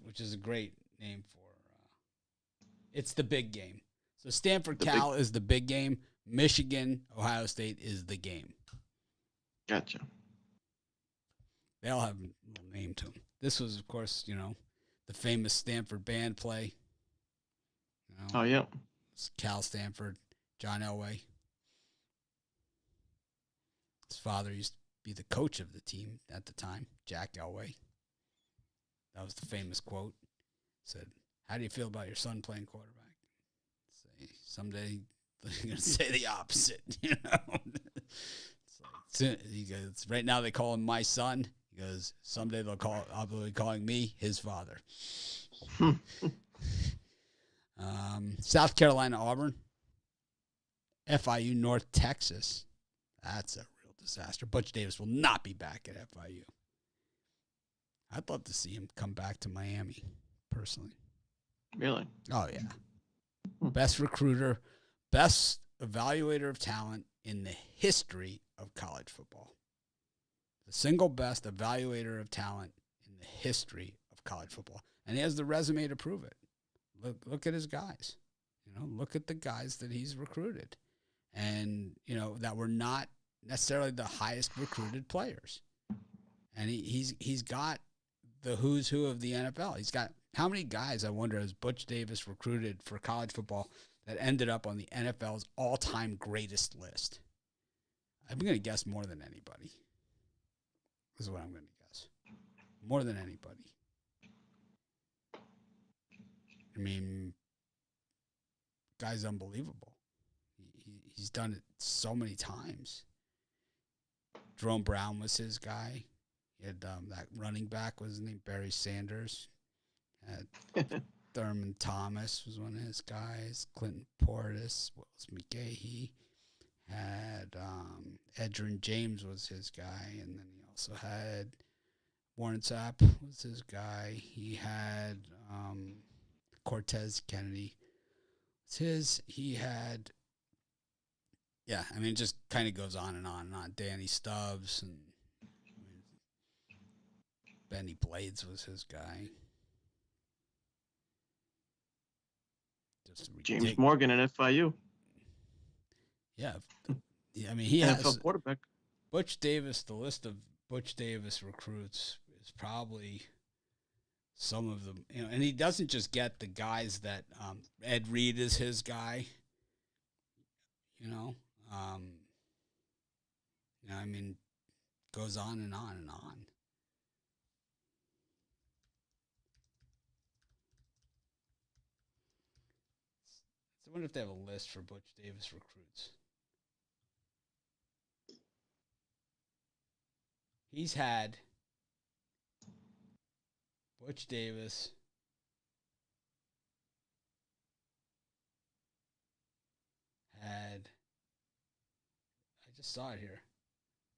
which is a great name for. It's the big game. So Stanford, Cal is the big game. Michigan, Ohio State is the game. Gotcha. They all have a little name to them. This was, of course, the famous Stanford band play. Oh, yeah. It's Cal Stanford, John Elway. His father used to be the coach of the team at the time, Jack Elway. That was the famous quote. Said, "How do you feel about your son playing quarterback?" Say, someday they're going to say the opposite, He goes, right now they call him my son. He goes, someday I'll be calling me his father. South Carolina, Auburn. FIU, North Texas. That's a real disaster. Butch Davis will not be back at FIU. I'd love to see him come back to Miami, personally. Really? Oh, yeah. Best recruiter, best evaluator of talent in the history of college football. The single best evaluator of talent in the history of college football. And he has the resume to prove it. Look at his guys. Look at the guys that he's recruited. And, that were not necessarily the highest recruited players. And he's got the who's who of the NFL. He's got how many guys, I wonder, has Butch Davis recruited for college football that ended up on the NFL's all-time greatest list? I'm going to guess more than anybody. This is what I'm going to guess. More than anybody. I mean, guy's unbelievable. He's done it so many times. Jerome Brown was his guy. He had that running back, was his name, Barry Sanders. Had Thurman Thomas was one of his guys. Clinton Portis, Willis McGahee. Had Edgerrin James was his guy. And then he also had Warren Sapp was his guy. He had Cortez Kennedy was his. He had, yeah, I mean, it just kind of goes on and on and on. Danny Stubbs and Benny Blades was his guy. James Morgan at FIU. Yeah, I mean, he has NFL quarterback. Butch Davis. The list of Butch Davis recruits is probably some of them, and he doesn't just get the guys that Ed Reed is his guy. I mean, goes on and on and on. I wonder if they have a list for Butch Davis recruits. He's had Butch Davis had, I just saw it here,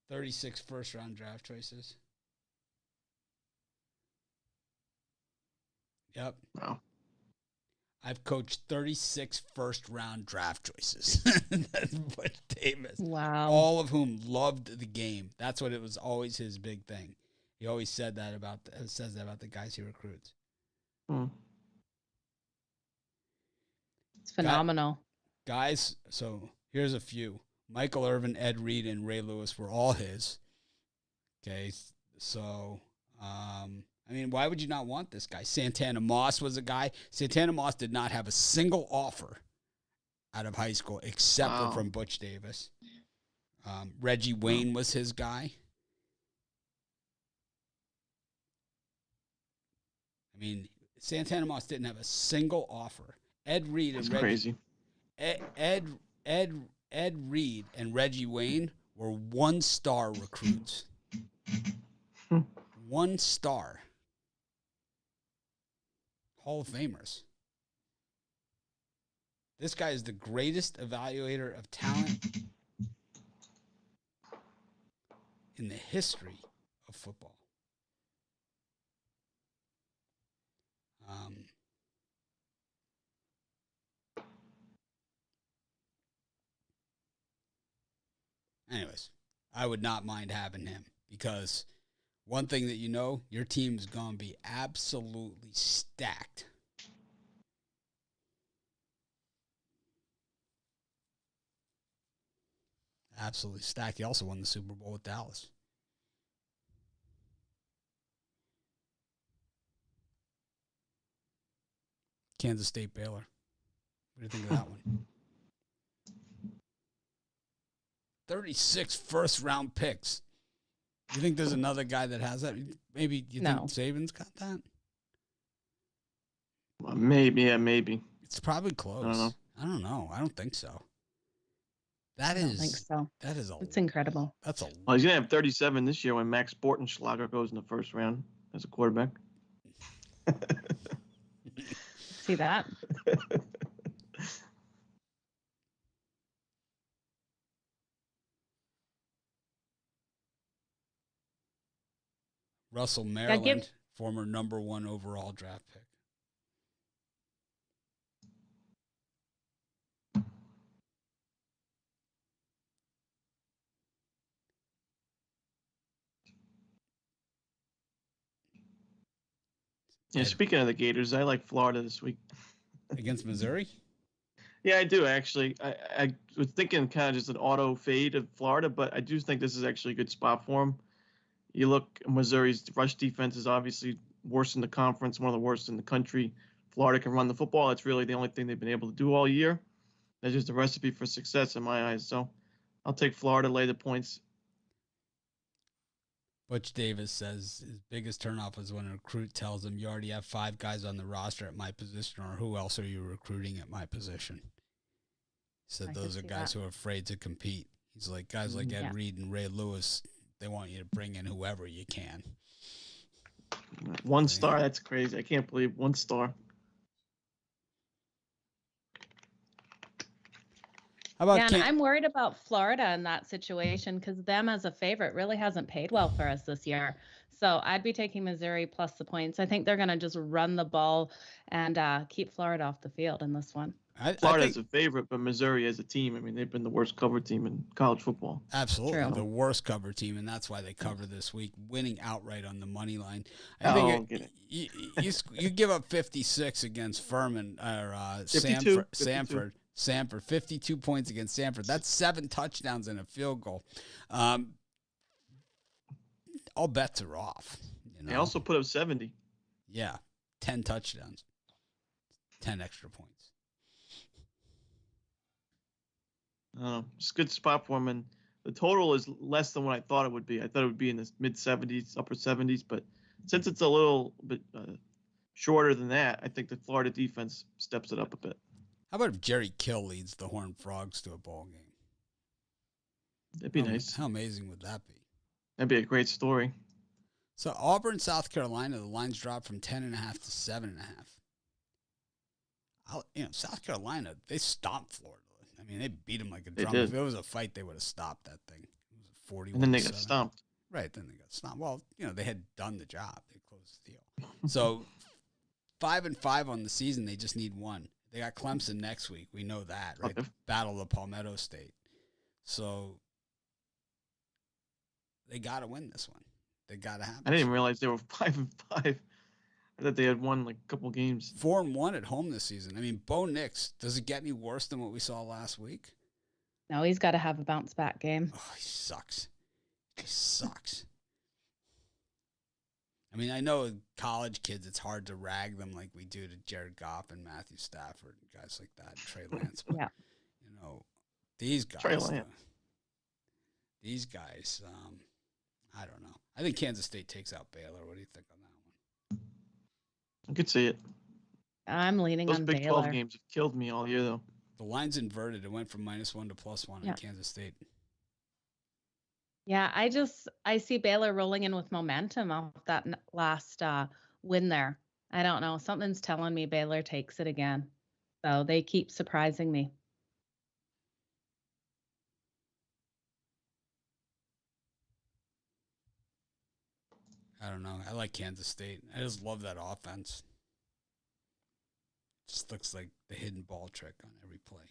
36 first-round draft choices. Yep. Wow. I've coached 36 first-round draft choices. That's Butch Davis. Wow. All of whom loved the game. That's what it was always his big thing. He always said that says that about the guys he recruits. It's phenomenal. Guys, so here's a few. Michael Irvin, Ed Reed, and Ray Lewis were all his. Okay, so I mean, why would you not want this guy? Santana Moss was a guy. Santana Moss did not have a single offer out of high school except for from Butch Davis. Reggie Wayne was his guy. I mean, Santana Moss didn't have a single offer. Ed Reed and crazy. Ed Reed and Reggie Wayne were 1-star recruits. 1-star. Hall of Famers. This guy is the greatest evaluator of talent in the history of football. Anyways, I would not mind having him because one thing that your team's going to be absolutely stacked. Absolutely stacked. He also won the Super Bowl with Dallas. Kansas State, Baylor. What do you think of that one? 36 first-round picks. You think there's another guy that has that? Maybe you think Saban's got that? Well, maybe, yeah, maybe. It's probably close. I don't know. I don't think so. I don't think so. That is it's incredible. Well, he's gonna have 37 this year when Max Bortenschlager goes in the first round as a quarterback. See that? Russell, Maryland, former number 1 overall draft pick. Yeah, speaking of the Gators, I like Florida this week. Against Missouri? Yeah, I do actually. I was thinking kind of just an auto fade of Florida, but I do think this is actually a good spot for them. You look, Missouri's rush defense is obviously worst in the conference, one of the worst in the country. Florida can run the football. That's really the only thing they've been able to do all year. That's just a recipe for success in my eyes. So I'll take Florida, lay the points. Butch Davis says his biggest turnoff is when a recruit tells him you already have 5 guys on the roster at my position, or who else are you recruiting at my position? He said those are guys who are afraid to compete. He's like, guys like Ed Reed and Ray Lewis, they want you to bring in whoever you can. 1 star, that's crazy. I can't believe 1 star. How about and I'm worried about Florida in that situation because them as a favorite really hasn't paid well for us this year. So I'd be taking Missouri plus the points. I think they're going to just run the ball and keep Florida off the field in this one. Florida is a favorite, but Missouri as a team, I mean, they've been the worst cover team in college football. Absolutely. True. The worst cover team, and that's why they cover this week, winning outright on the money line. You give up 56 against Furman or Samford, 52 points against Samford. That's 7 touchdowns and a field goal. All bets are off. They also put up 70. Yeah, 10 touchdowns, 10 extra points. It's a good spot for them, and the total is less than what I thought it would be. I thought it would be in the mid-70s, upper 70s, but since it's a little bit shorter than that, I think the Florida defense steps it up a bit. How about if Jerry Kill leads the Horned Frogs to a bowl game? That'd be nice. How amazing would that be? That'd be a great story. So Auburn, South Carolina, the lines dropped from 10.5 to 7.5. South Carolina, they stomped Florida. I mean, they beat them like a drum. If it was a fight, they would have stopped that thing. It was 41. And then they got stomped. Right, then they got stomped. Well, they had done the job. They closed the deal. So 5-5 on the season. They just need 1. They got Clemson next week. We know that, right? Okay. Battle of Palmetto State. So they got to win this one. They got to have. I didn't even realize they were 5-5. I thought they had won like a couple games. 4-1 at home this season. I mean, Bo Nix, does it get any worse than what we saw last week? No, he's got to have a bounce back game. Oh, he sucks. He sucks. I mean, I know college kids, it's hard to rag them like we do to Jared Goff and Matthew Stafford and guys like that, Trey Lance. But, yeah. These guys. Trey Lance. These guys, I don't know. I think Kansas State takes out Baylor. What do you think on that one? I could see it. I'm leaning on Baylor. Those Big 12 games have killed me all year, though. The line's inverted. It went from -1 to +1 in Kansas State. Yeah, I see Baylor rolling in with momentum off that last win there. I don't know. Something's telling me Baylor takes it again. So they keep surprising me. I don't know. I like Kansas State. I just love that offense. Just looks like the hidden ball trick on every play.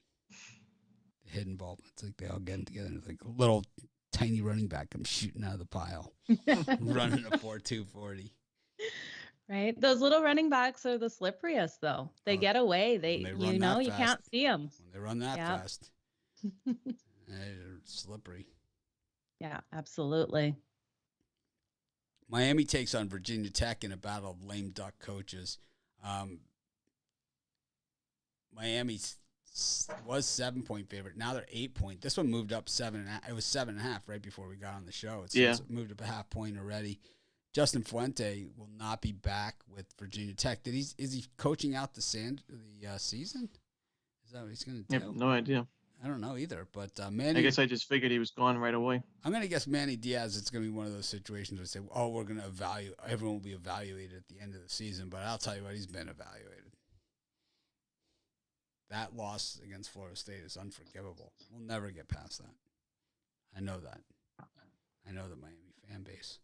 The hidden ball. It's like they all get together. It's like a little tiny running back comes shooting out of the pile, running a 4.2 40. Right. Those little running backs are the slipperiest, though. They get away. You can't see them. When they run that fast, they're slippery. Yeah, absolutely. Miami takes on Virginia Tech in a battle of lame duck coaches. Miami was 7-point favorite. Now they're 8-point. This one moved up 7.5. It was 7.5 right before we got on the show. It's moved up a half point already. Justin Fuente will not be back with Virginia Tech. Is he coaching out the season? Is that what he's going to do? No idea. I don't know either. But Manny, I guess I just figured he was gone right away. I'm going to guess Manny Diaz. It's going to be one of those situations where they say, "Oh, we're going to evaluate." Everyone will be evaluated at the end of the season. But I'll tell you what, he's been evaluated. That loss against Florida State is unforgivable. We'll never get past that. I know that. I know the Miami fan base.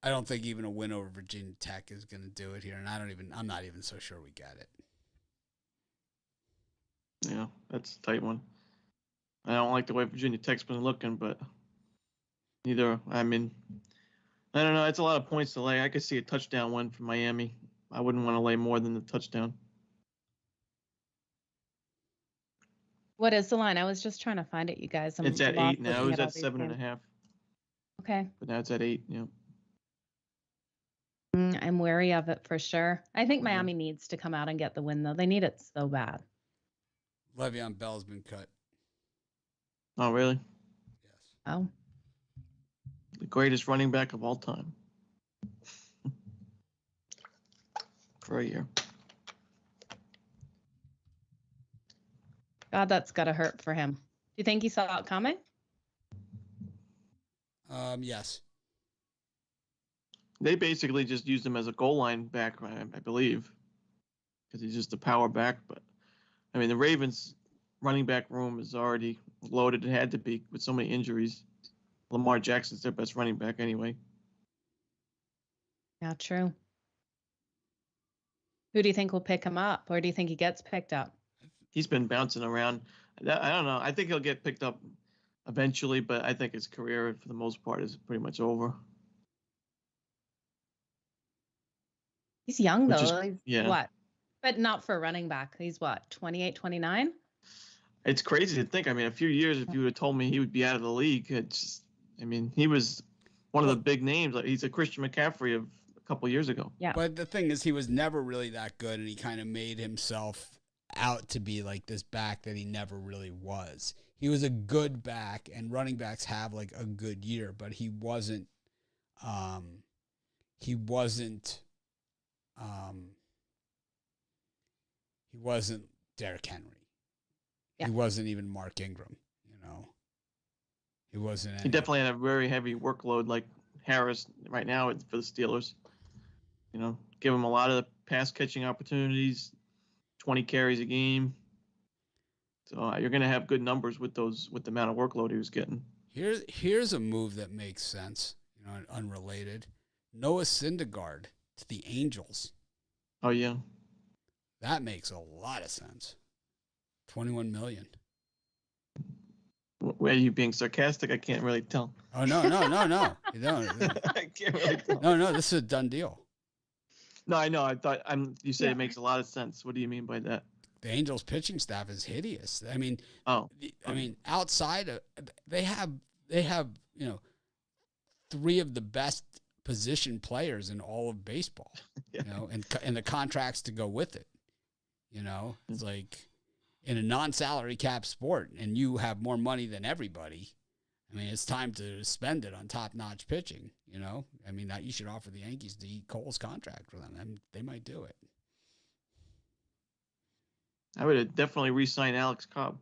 I don't think even a win over Virginia Tech is going to do it here, and I'm not even so sure we get it. Yeah, that's a tight one. I don't like the way Virginia Tech's been looking, but neither. I mean, I don't know. It's a lot of points to lay. I could see a touchdown win for Miami. I wouldn't want to lay more than the touchdown. What is the line? I was just trying to find it, you guys. It's at 8 now. It was at seven 7.5. Okay. But now it's at 8. Yeah. I'm wary of it for sure. I think Miami needs to come out and get the win, though. They need it so bad. Le'Veon Bell's been cut. Oh, really? Yes. Oh. The greatest running back of all time. For a year. God, that's got to hurt for him. Do you think he saw it coming? Yes. They basically just used him as a goal line back, I believe, because he's just a power back. But, I mean, the Ravens' running back room is already loaded. It had to be with so many injuries. Lamar Jackson's their best running back anyway. Yeah, true. Who do you think will pick him up, or do you think he gets picked up? He's been bouncing around. I don't know. I think he'll get picked up eventually, but I think his career, for the most part, is pretty much over. He's young, though. Yeah. What? But not for a running back. He's what, 28, 29? It's crazy to think. I mean, a few years, if you would have told me he would be out of the league, he was one of the big names. Like, he's a Christian McCaffrey of a couple years ago. Yeah. But the thing is, he was never really that good, and he kind of made himself out to be like this back that he never really was. He was a good back, and running backs have like a good year, but he wasn't Derrick Henry. Yeah. He wasn't even Mark Ingram, you know. He wasn't. He definitely had a very heavy workload, like Harris right now for the Steelers. You know, give him a lot of pass catching opportunities, 20 carries a game. So you're going to have good numbers with the amount of workload he was getting. Here's a move that makes sense, you know, unrelated. Noah Syndergaard to the Angels. Oh yeah. That makes a lot of sense. $21 million. Were you being sarcastic? I can't really tell. Oh no. You don't. I can't really tell. No, this is a done deal. No, I know. You said it makes a lot of sense. What do you mean by that? The Angels pitching staff is hideous. I mean, outside of they have, you know, 3 of the best position players in all of baseball, you know, and the contracts to go with it. You know, it's like in a non-salary cap sport, and you have more money than everybody. I mean, it's time to spend it on top-notch pitching. You know, I mean, that you should offer the Yankees to eat Cole's contract for them. And they might do it. I would have definitely re-signed Alex Cobb.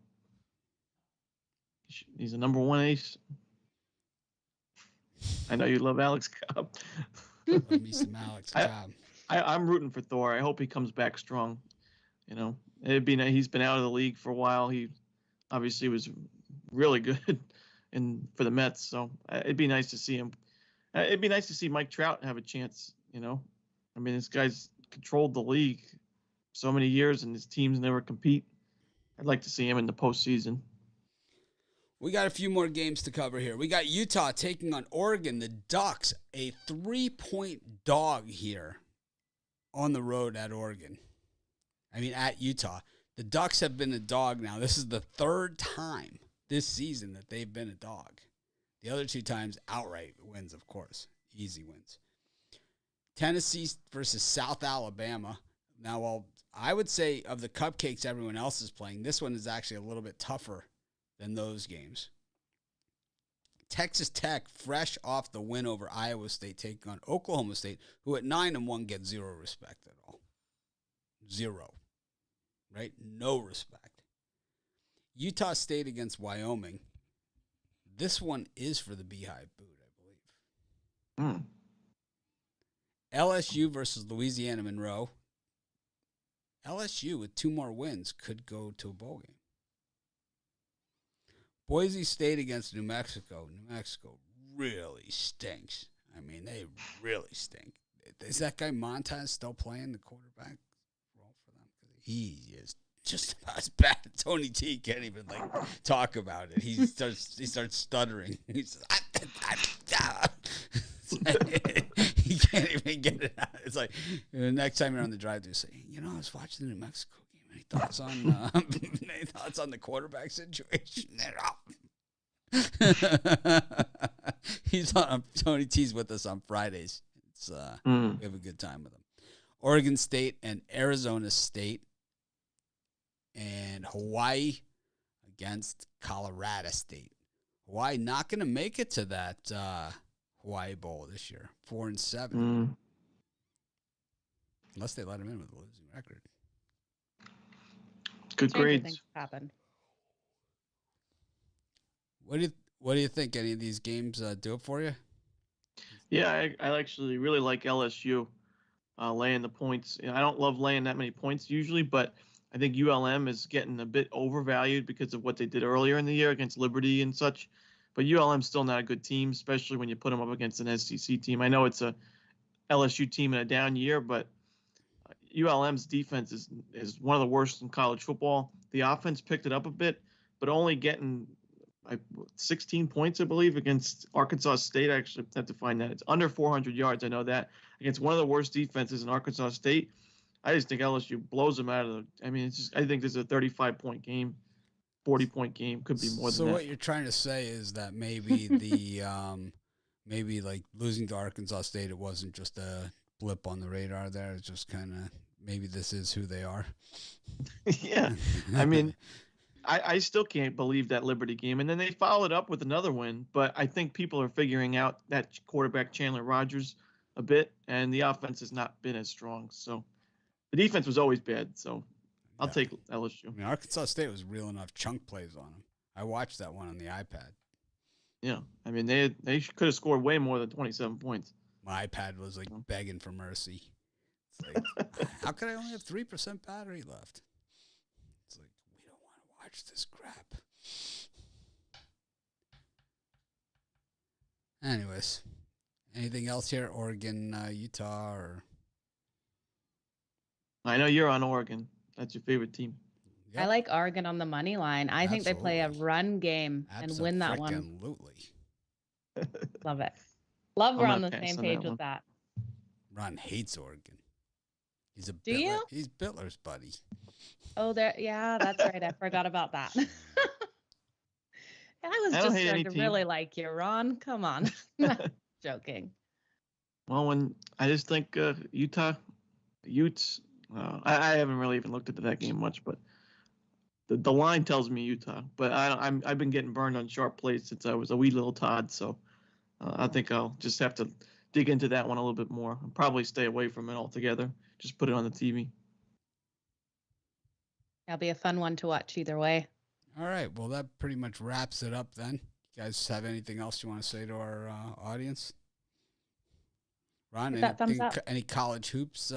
He's a number 1 ace. I know you love Alex Cobb. Love me some Alex Cobb. I'm rooting for Thor. I hope he comes back strong. You know, he's been out of the league for a while. He obviously was really good for the Mets. So it'd be nice to see him. It'd be nice to see Mike Trout have a chance. You know, I mean, this guy's controlled the league so many years, and his teams never compete. I'd like to see him in the postseason. We got a few more games to cover here. We got Utah taking on Oregon. The Ducks, a 3-point dog here on the road at Oregon. I mean, at Utah. The Ducks have been a dog now. This is the 3rd time this season that they've been a dog. The other 2 times, outright wins, of course. Easy wins. Tennessee versus South Alabama. Now, while I would say of the cupcakes everyone else is playing, this one is actually a little bit tougher than those games. Texas Tech, fresh off the win over Iowa State, taking on Oklahoma State, who at 9-1 get 0 respect at all. 0. Right? No respect. Utah State against Wyoming. This one is for the Beehive boot, I believe. LSU versus Louisiana Monroe. LSU with 2 more wins could go to a bowl game. Boise State against New Mexico. New Mexico really stinks. I mean, they really stink. Is that guy Montez still playing the quarterback role for them? He is just about as bad. Tony T can't even talk about it. He starts stuttering. He's he can't even get it out. It's like the next time you're on the drive-thru, say, I was watching the New Mexico game. Any thoughts on the quarterback situation? He's on. Tony T's with us on Fridays. It's we have a good time with him. Oregon State and Arizona State and Hawaii against Colorado State. Hawaii not going to make it to that Hawaii Bowl this year. 4-7, unless they let them in with a losing record. Good grades. Things happen. What do you think? Any of these games do it for you? Yeah, I actually really like LSU laying the points. I don't love laying that many points usually, but I think ULM is getting a bit overvalued because of what they did earlier in the year against Liberty and such. But ULM's still not a good team, especially when you put them up against an SEC team. I know it's a LSU team in a down year, but ULM's defense is one of the worst in college football. The offense picked it up a bit, but only getting 16 points, I believe, against Arkansas State. I actually have to find that. It's under 400 yards. I know that. Against one of the worst defenses in Arkansas State. I just think LSU blows them out of the – I mean, I think this is a 35-point game, 40-point game. Could be more than that. So what you're trying to say is that maybe the maybe like losing to Arkansas State, it wasn't just a blip on the radar there. It's just kind of maybe this is who they are. Yeah. I mean – I still can't believe that Liberty game. And then they followed up with another win. But I think people are figuring out that quarterback Chandler Rogers a bit, and the offense has not been as strong. So the defense was always bad. So I'll take LSU. I mean, Arkansas State was reeling off chunk plays on them. I watched that one on the iPad. Yeah. I mean, they could have scored way more than 27 points. My iPad was begging for mercy. It's like, how could I only have 3% battery left? Watch this crap. Anyways, anything else here? Oregon, Utah, or? I know you're on Oregon. That's your favorite team. Yep. I like Oregon on the money line. I think they play a run game and win that one. Absolutely. Love it. Love we're on the same page with that. Ron hates Oregon. He's a Do you? He's Bitler's buddy. Oh, yeah, that's right. I forgot about that. I was just starting to really like you, Ron. Come on. Joking. Well, I just think Utah, Utes, I haven't really even looked into that game much, but the line tells me Utah. But I've been getting burned on sharp plays since I was a wee little Todd, so I think I'll just have to dig into that one a little bit more and probably stay away from it altogether. Just put it on the TV. That'll be a fun one to watch either way. All right. Well, that pretty much wraps it up then. You guys have anything else you want to say to our audience? Ron, any college hoops?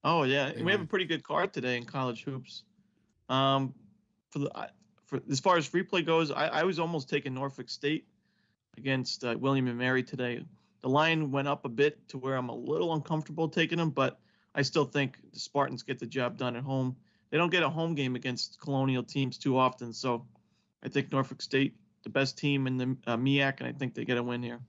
Oh, yeah. We have a pretty good card today in college hoops. For as far as free play goes, I was almost taking Norfolk State against William and Mary today. The line went up a bit to where I'm a little uncomfortable taking them, but I still think the Spartans get the job done at home. They don't get a home game against colonial teams too often, so I think Norfolk State, the best team in the MEAC, and I think they get a win here.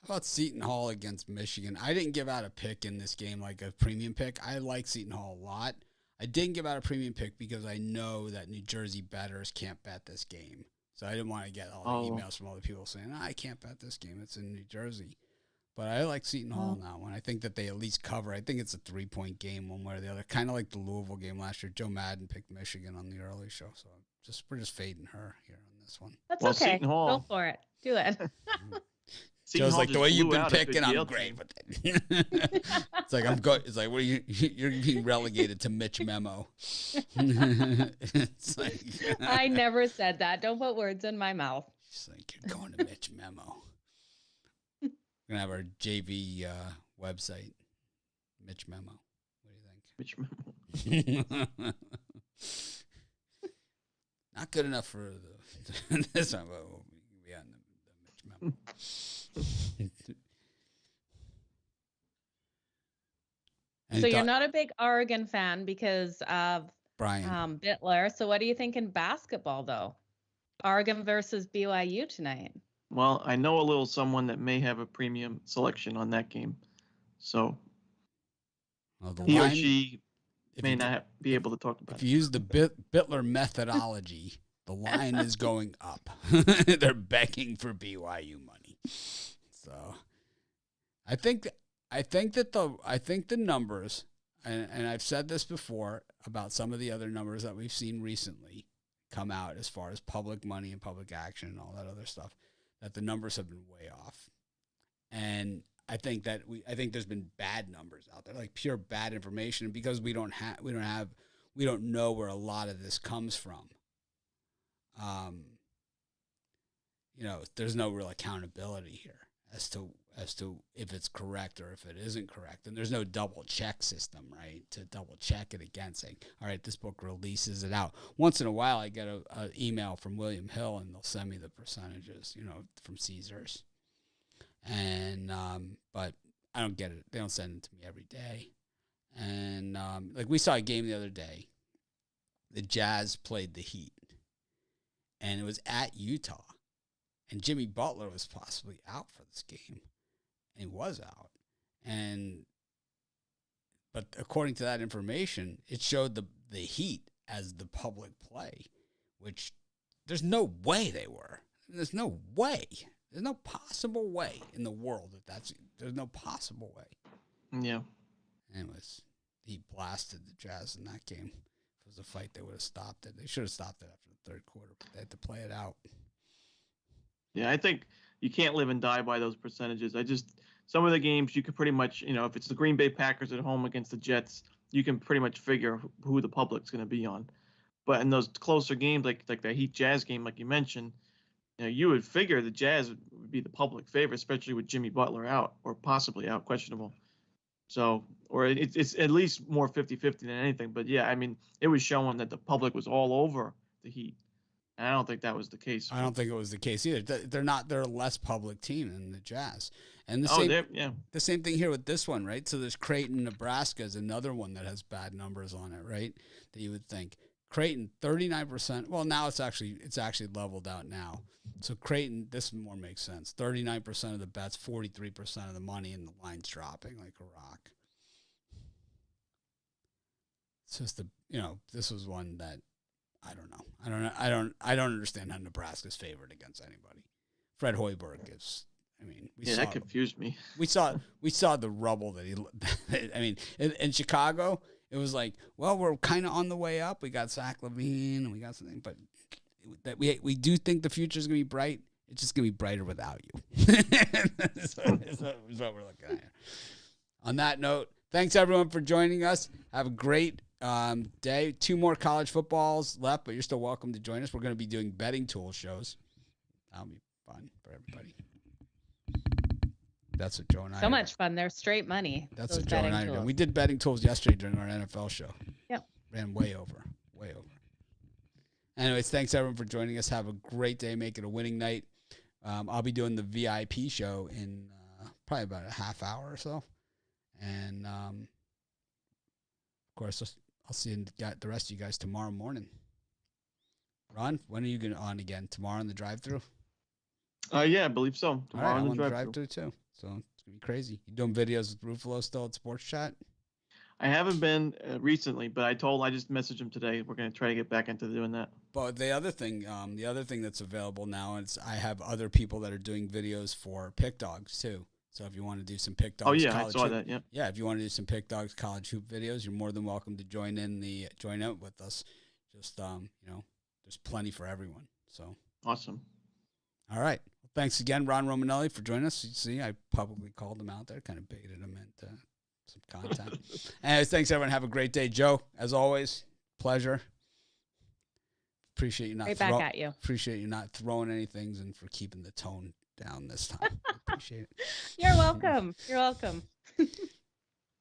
How about Seton Hall against Michigan? I didn't give out a pick in this game, like a premium pick. I like Seton Hall a lot. I didn't give out a premium pick because I know that New Jersey bettors can't bet this game. So I didn't want to get all the emails from all the people saying, I can't bet this game. It's in New Jersey. But I like Seton Hall now, and I think that they at least cover. I think it's a 3-point game one way or the other, kind of like the Louisville game last year. Joe Madden picked Michigan on the early show, so we're just fading her here on this one. That's okay. Go for it. Do it. Joe's like, the way you've been picking, I'm great with it. It's like, I'm good. It's like, what are you're being relegated to Mitch Memo. It's like, I never said that. Don't put words in my mouth. She's like, you're going to Mitch Memo. We're going to have our JV website, Mitch Memo. What do you think? Mitch Memo. Not good enough for this one, but we'll be on the Mitch Memo. So you're not a big Oregon fan because of Brian Bittler. So what do you think in basketball, though? Oregon versus BYU tonight. Well, I know a little someone that may have a premium selection on that game. So he or she may not be able to talk about it. If you use the Bittler methodology, the line is going up. They're begging for BYU money. So I think the numbers, and I've said this before about some of the other numbers that we've seen recently come out as far as public money and public action and all that other stuff, that the numbers have been way off. And I think there's been bad numbers out there, like pure bad information, and because we don't know where a lot of this comes from. There's no real accountability here as to if it's correct or if it isn't correct. And there's no double check system, right, to double check it against saying, all right, this book releases it out. Once in a while, I get an email from William Hill, and they'll send me the percentages, from Caesars. And but I don't get it. They don't send it to me every day. And like we saw a game the other day. The Jazz played the Heat, and it was at Utah. And Jimmy Butler was possibly out for this game. And he was out. But according to that information, it showed the Heat as the public play, which there's no way they were. There's no way. There's no possible way in the world there's no possible way. Yeah. Anyways, he blasted the Jazz in that game. If it was a fight, they would have stopped it. They should have stopped it after the third quarter, but they had to play it out. Yeah, I think you can't live and die by those percentages. Some of the games you could pretty much, if it's the Green Bay Packers at home against the Jets, you can pretty much figure who the public's going to be on. But in those closer games, like the Heat Jazz game, like you mentioned, you would figure the Jazz would be the public favorite, especially with Jimmy Butler out or possibly out, questionable. So, or it's at least more 50-50 than anything. But yeah, I mean, it was showing that the public was all over the Heat. And I don't think that was the case. I don't think it was the case either. They're a less public team than the Jazz. And the same thing here with this one, right? So there's Creighton, Nebraska is another one that has bad numbers on it, right? That you would think. Creighton, 39%. Well, now it's actually leveled out now. So Creighton, this more makes sense. 39% of the bets, 43% of the money, and the line's dropping like a rock. It's just this was one that I don't know. I don't understand how Nebraska's favored against anybody. Fred Hoiberg is. That confused me. We saw the rubble that he. In Chicago, it was like, well, we're kind of on the way up. We got Zach LaVine and we got something, but that we do think the future is going to be bright. It's just going to be brighter without you. That's what we're looking at here. On that note, thanks everyone for joining us. Have a great day. 2 more college footballs left, but you're still welcome to join us. We're going to be doing betting tool shows. That'll be fun for everybody. That's what Joe and I. So much fun. They're straight money. That's what Joe and I are doing. We did betting tools yesterday during our NFL show. Yep. Ran way over. Anyways, thanks everyone for joining us. Have a great day. Make it a winning night. I'll be doing the VIP show in probably about a half hour or so. And, of course, I'll see the rest of you guys tomorrow morning. Ron, when are you going on again? Tomorrow on the drive-thru? Yeah, I believe so. Tomorrow on the drive-thru too. So it's going to be crazy. You doing videos with Ruffalo still at Sports Chat? I haven't been recently, but I just messaged him today. We're going to try to get back into doing that. But the other thing that's available now is I have other people that are doing videos for Pick Dogs too. So if you want to do some Pick Dogs, I saw that. Yeah. Yeah, if you want to do some Pick Dogs college hoop videos, you're more than welcome to join out with us. Just there's plenty for everyone. So awesome. All right. Well, thanks again, Ron Romanelli, for joining us. You see, I publicly called him out there, kind of baited him into some content. Anyways, thanks everyone. Have a great day, Joe. As always, pleasure. Appreciate you not back at you. Appreciate you not throwing any things and for keeping the tone down this time. Appreciate it. You're welcome. You're welcome.